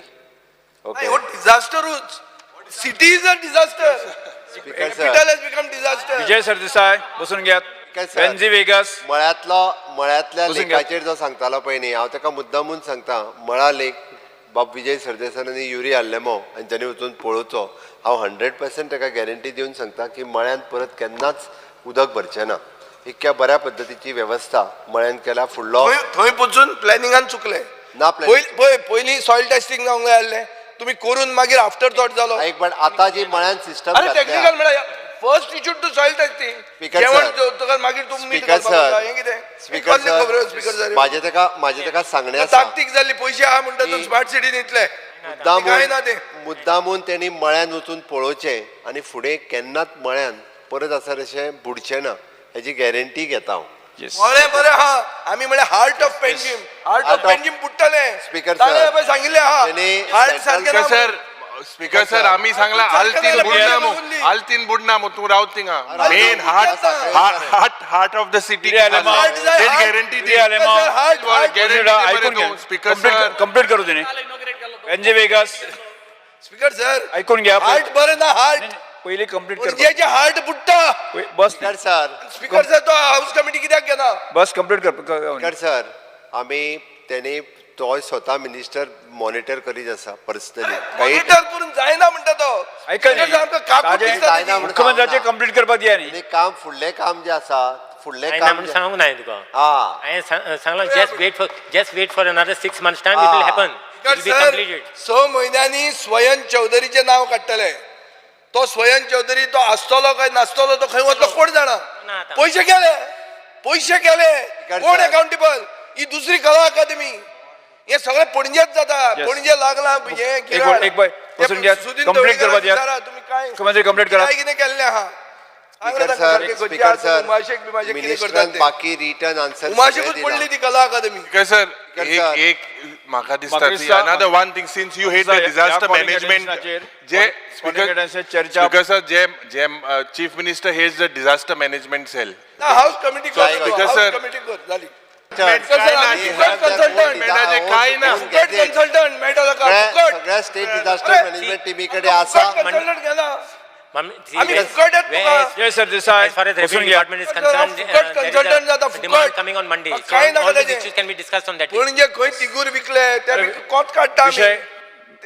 ओके हो डिझास्टरूच city is a disaster speaker capital sir has become disaster Vijay Sardesai बसून घ्यात. बेन्झी वेगस मळ्यातल्या बसून घ्या. लेखाचेर जो सांगतालो पळय न्ही हांव ताका मुद्दामून सांगता मळा लेख बाब विजय सरदेसायांनी युरी हाडलेमो आनी ताणें वचून पळोवचो हांव 100% ताका गॅरंटी दिवन सांगता की मळ्यान परत केन्नाच उदक भरचें ना. इतक्या बऱ्या पद्दतीची वेवस्था मळ्यान केल्या फुडलो थंय पोचून प्लॅनिंगान चुकले ना प्लॅन पयलीं सॉयल टेस्टिंग जावंक जाय आसलें तुम्ही करून मागीर आफ्टर थॉट जालो एक पण आता जी मळ्यान सिस्टम अरे टेक्निकल म्हळ्यार first issue to soil testing Speaker जेवण sir. जेवतकर मागीर तूं मीठ स्पीकर घालपाक सर हें कितें स्पीकर स्पीकर सर सर माझे ताका सांगणे आसा ताकतीक जाल्ली पयशे आहा म्हणटा तूं स्मार्ट सिटीन इतले काय ना ते मुद्दामून त्यांनी मळ्यान वचून पळोवचें आनी फुडें केन्नाच मळ्यान परत आसा तशें बुडचें ना हेजी गॅरंटी घेता हांव. बरें आहा आमी म्हळ्यार heart of Panjim heart of Panjim बुडटले Speaker ताणें sir. पळय सांगिल्लें आहा तेणी हार्ट central सारकें स्पीकर ना सर स्पीकर सर आम्ही सांगला आल्तीन बुडना मग तू रावत थिंगा main heart of the city guarantee speaker sir complete करू तिने. बेन्झी वेगस स्पीकर सर ऐकून घ्या. हार्ट बरें ना हार्ट पहिले कंप्लीट कर. पणजेचे हार्ट बुडटा बस स्पीकर सर स्पीकर सर तो हाऊस कमिटी कित्याक घेना बस कंप्लीट कर. स्पीकर सर आमी तेणी तो स्वता मिनिस्टर मॉनिटर करीत आसा पर्सनली काही मॉनिटर करून जायना म्हणटा तो ऐका स्पीकर साहेब, आमकां काकूट दिसता जायना तेजी. म्हणून मुख्यमंत्र्याचे कंप्लीट करपाक दिया न्ही. आनी काम फुडलें काम जें आसा फुडलें हांवें ना काम म्हणून सांगूंक ना तुका हा हांवें सांगलां just wait for another 6 months time it will happen speaker it will be sir completed 6 म्हयन्यांनी स्वयं चौधरीचें नांव काडटले तो स्वयं चौधरी तो आसतलो काय नासतलो तो खंय वतलो कोण जाणा ना आतां. पैसे गेले कोण सर. अकाउंटेबल ही दुसरी कला अकादमी हे सगळे पणजेच जाता Yes. पणजे लागला हे एक बाय बसून घ्या. कंप्लीट करपाक दिया. तुम्ही काय मुख्यमंत्री कंप्लीट करा. काय कितें केल्लें आहा स्पीकर सर मिनिस्टरान मिनिस्टरान बाकी रिटर्न आन्सर उमाशेकूच पडली ती कला अकादमी स्पीकर सर sir. एक म्हाका दिसता म्हाका another one thing since you hate the disaster management जे चर्चा स्पीकर सर जे chief minister has the disaster management cell house committee Speaker sir. Committee कर झाली काय ना कन्सल्टंट मेळटलो का फुकट सगळ्या स्टेट डिझास्टर मॅनेजमेंट टीमीकडे आसा कन्सल्टंट घेना आम्ही Where- फुकट आहेत तुका जय सरदेसाय As far as बसून revenue घ्या. department is concerned, फुकट there is consultant जाता, a demand फुकट. coming on Monday. So काय नाका all these तेजे. issues can be discussed on that day. म्हणजे खंय तिगूर विकले त्या कोत काडटा आमी विषय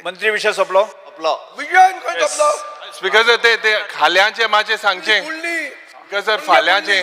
मंत्री विषय सोपलो. आपलो विजयन खंय तपलो स्पीकर सर ते खाल्यांचे माचे सांगचे उरली स्पीकर सर फाल्यांचे